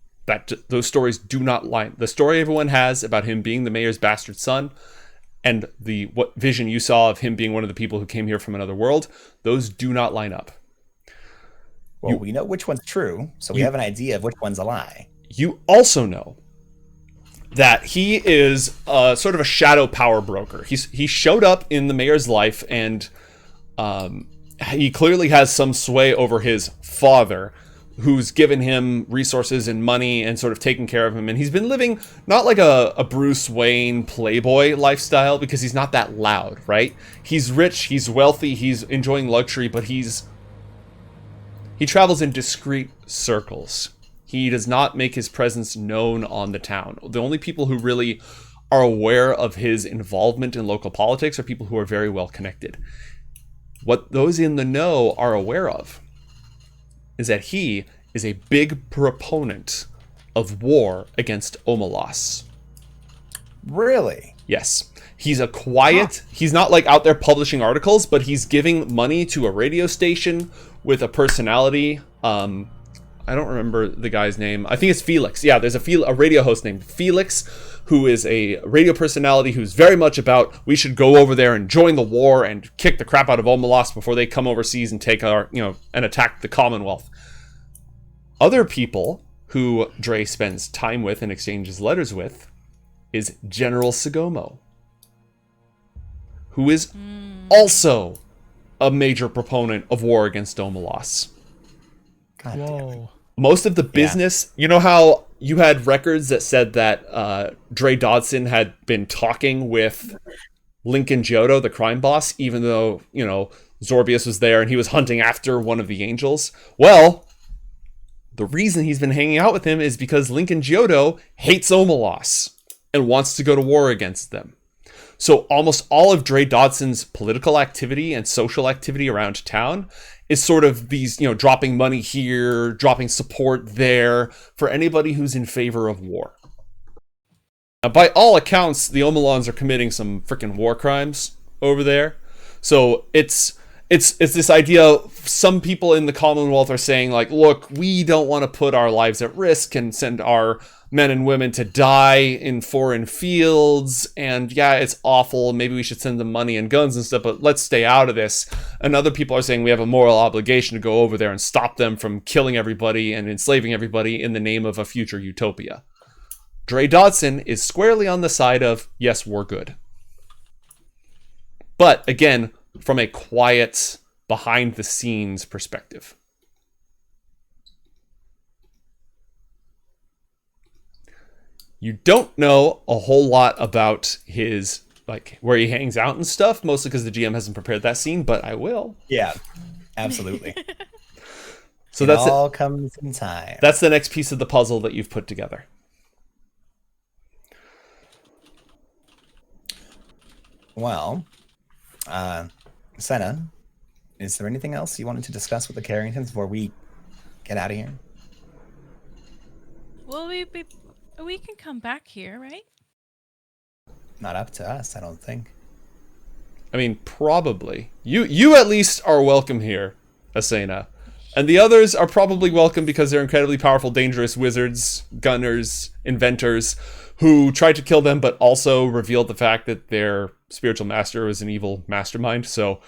Those stories do not line. The story everyone has about him being the mayor's bastard son and what vision you saw of him being one of the people who came here from another world, those do not line up. Well, we know which one's true, so we have an idea of which one's a lie. You also know that he is sort of a shadow power broker. He showed up in the mayor's life, and he clearly has some sway over his father, who's given him resources and money and sort of taken care of him. And he's been living not like a Bruce Wayne playboy lifestyle, because he's not that loud, right? He's rich, he's wealthy, he's enjoying luxury, but he travels in discreet circles. He does not make his presence known on the town. The only people who really are aware of his involvement in local politics are people who are very well connected. What those in the know are aware of is that he is a big proponent of war against Omelas. Really? Yes. He's a quiet, he's not like out there publishing articles, but he's giving money to a radio station with a personality. I don't remember the guy's name. I think it's Felix. Yeah, there's a radio host named Felix, who is a radio personality who's very much about, we should go over there and join the war and kick the crap out of Omelas before they come overseas and take and attack the Commonwealth. Other people who Dre spends time with and exchanges letters with is General Sagomo, who is also a major proponent of war against Omelos. God damn it. Whoa. Most of the business, you know how you had records that said that Dre Dodson had been talking with Lincoln Giotto, the crime boss, even though, you know, Zorbius was there and he was hunting after one of the angels? Well, the reason he's been hanging out with him is because Lincoln Giotto hates Omelos and wants to go to war against them. So almost all of Dre Dodson's political activity and social activity around town is sort of these, you know, dropping money here, dropping support there for anybody who's in favor of war. Now, by all accounts, the Omelons are committing some freaking war crimes over there. So it's this idea. Some people in the Commonwealth are saying, like, look, we don't want to put our lives at risk and send our men and women to die in foreign fields. And yeah, it's awful. Maybe we should send them money and guns and stuff, but let's stay out of this. And other people are saying we have a moral obligation to go over there and stop them from killing everybody and enslaving everybody in the name of a future utopia. Dre Dodson is squarely on the side of, yes, we're good. But again, from a quiet, behind the scenes perspective. You don't know a whole lot about his, like, where he hangs out and stuff, mostly because the GM hasn't prepared that scene, but I will. Yeah, absolutely. So it that's all comes in time. That's the next piece of the puzzle that you've put together. Well, Asena, is there anything else you wanted to discuss with the Carringtons before we get out of here? Well, we can come back here, right? Not up to us, I don't think. I mean, probably. You at least are welcome here, Asena. And the others are probably welcome because they're incredibly powerful, dangerous wizards, gunners, inventors, who tried to kill them, but also revealed the fact that their spiritual master was an evil mastermind. So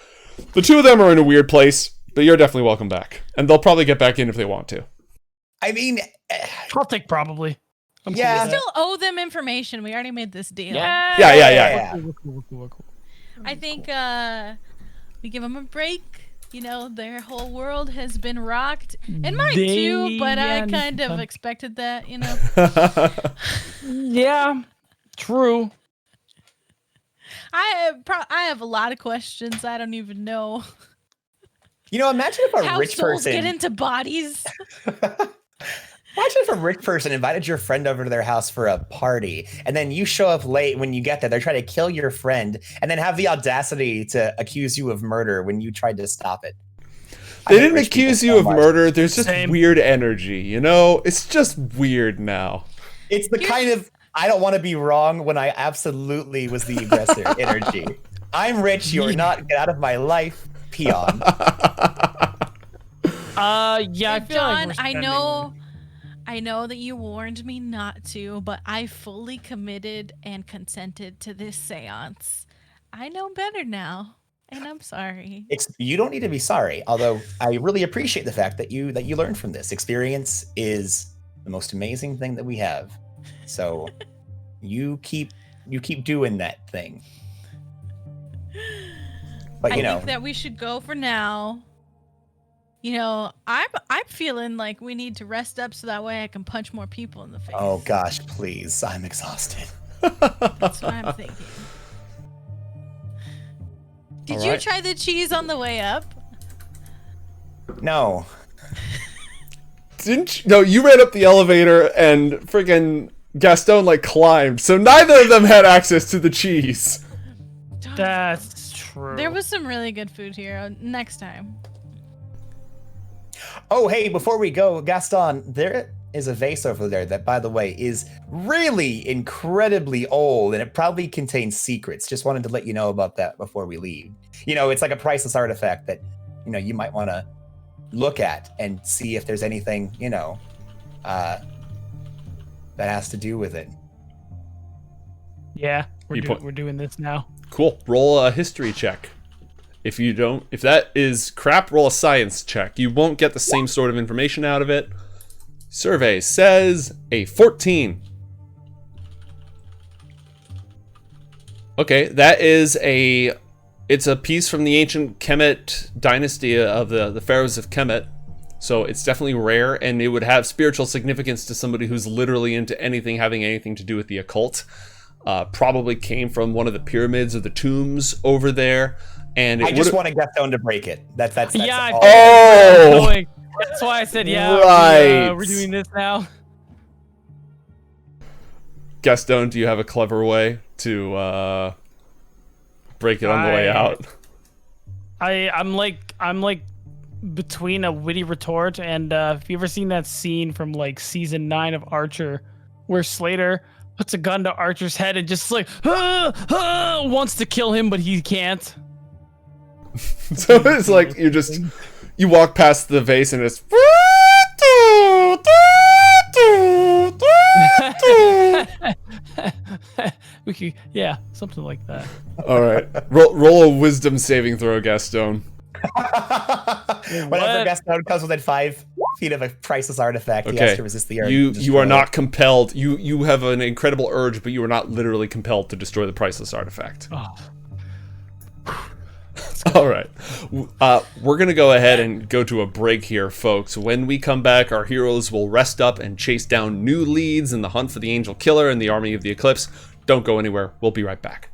the two of them are in a weird place, but you're definitely welcome back. And they'll probably get back in if they want to. I mean, I'll take probably. I'm Yeah. cool We with still owe them information. We already made this deal. that. Yeah. Cool. I think we give them a break. You know, their whole world has been rocked. And mine too, but I kind of expected that, you know. Yeah, true. I have a lot of questions. I don't even know you know, imagine if a how rich souls person get into bodies. Imagine if a rich person invited your friend over to their house for a party, and then you show up late. When you get there, they're trying to kill your friend, and then have the audacity to accuse you of murder when you tried to stop it. They didn't accuse you of murder. There's just Same. weird energy, you know? It's just weird now. It's the kind of, I don't want to be wrong when I absolutely was the aggressor energy. I'm rich, you're not, get out of my life, peon. Yeah, I feel John, like we're I know that you warned me not to, but I fully committed and consented to this seance. I know better now, and I'm sorry. You don't need to be sorry, although I really appreciate the fact that you learned from this. Experience is the most amazing thing that we have. So you keep doing that thing. But I think that we should go for now. You know, I'm feeling like we need to rest up so that way I can punch more people in the face. Oh gosh, please. I'm exhausted. That's what I'm thinking. Did All you right. try the cheese on the way up? No. Didn't you? No, you ran up the elevator and friggin' Gastone like climbed, so neither of them had access to the cheese. Darn. That's true. There was some really good food here. Next time. Oh, hey, before we go, Gaston, there is a vase over there that, by the way, is really incredibly old, and it probably contains secrets. Just wanted to let you know about that before we leave. You know, it's like a priceless artifact that, you know, you might want to look at and see if there's anything, you know, that has to do with it. Yeah, You point- we're doing this now. Cool. Roll a history check. If that is crap, roll a science check. You won't get the same sort of information out of it. Survey says a 14. Okay, that is it's a piece from the ancient Kemet dynasty of the pharaohs of Kemet. So it's definitely rare, and it would have spiritual significance to somebody who's literally into anything having anything to do with the occult. Probably came from one of the pyramids or the tombs over there. And I just want a Gastone to break it. That's Yeah. all. Oh! That's why I said, yeah, Right. we're doing this now. Gastone, do you have a clever way to break it on the way out? I'm like between a witty retort and have you ever seen that scene from like season 9 of Archer where Slater puts a gun to Archer's head and just like wants to kill him but he can't? So it's like you walk past the vase and it's yeah, something like that. all right. Roll a wisdom saving throw, Gastone. Whenever Gastone comes within 5 feet of a priceless artifact, he has to resist the urge. You are not compelled. You have an incredible urge, but you are not literally compelled to destroy the priceless artifact. Oh. All right. We're going to go ahead and go to a break here, folks. When we come back, our heroes will rest up and chase down new leads in the hunt for the Angel Killer and the Army of the Eclipse. Don't go anywhere. We'll be right back.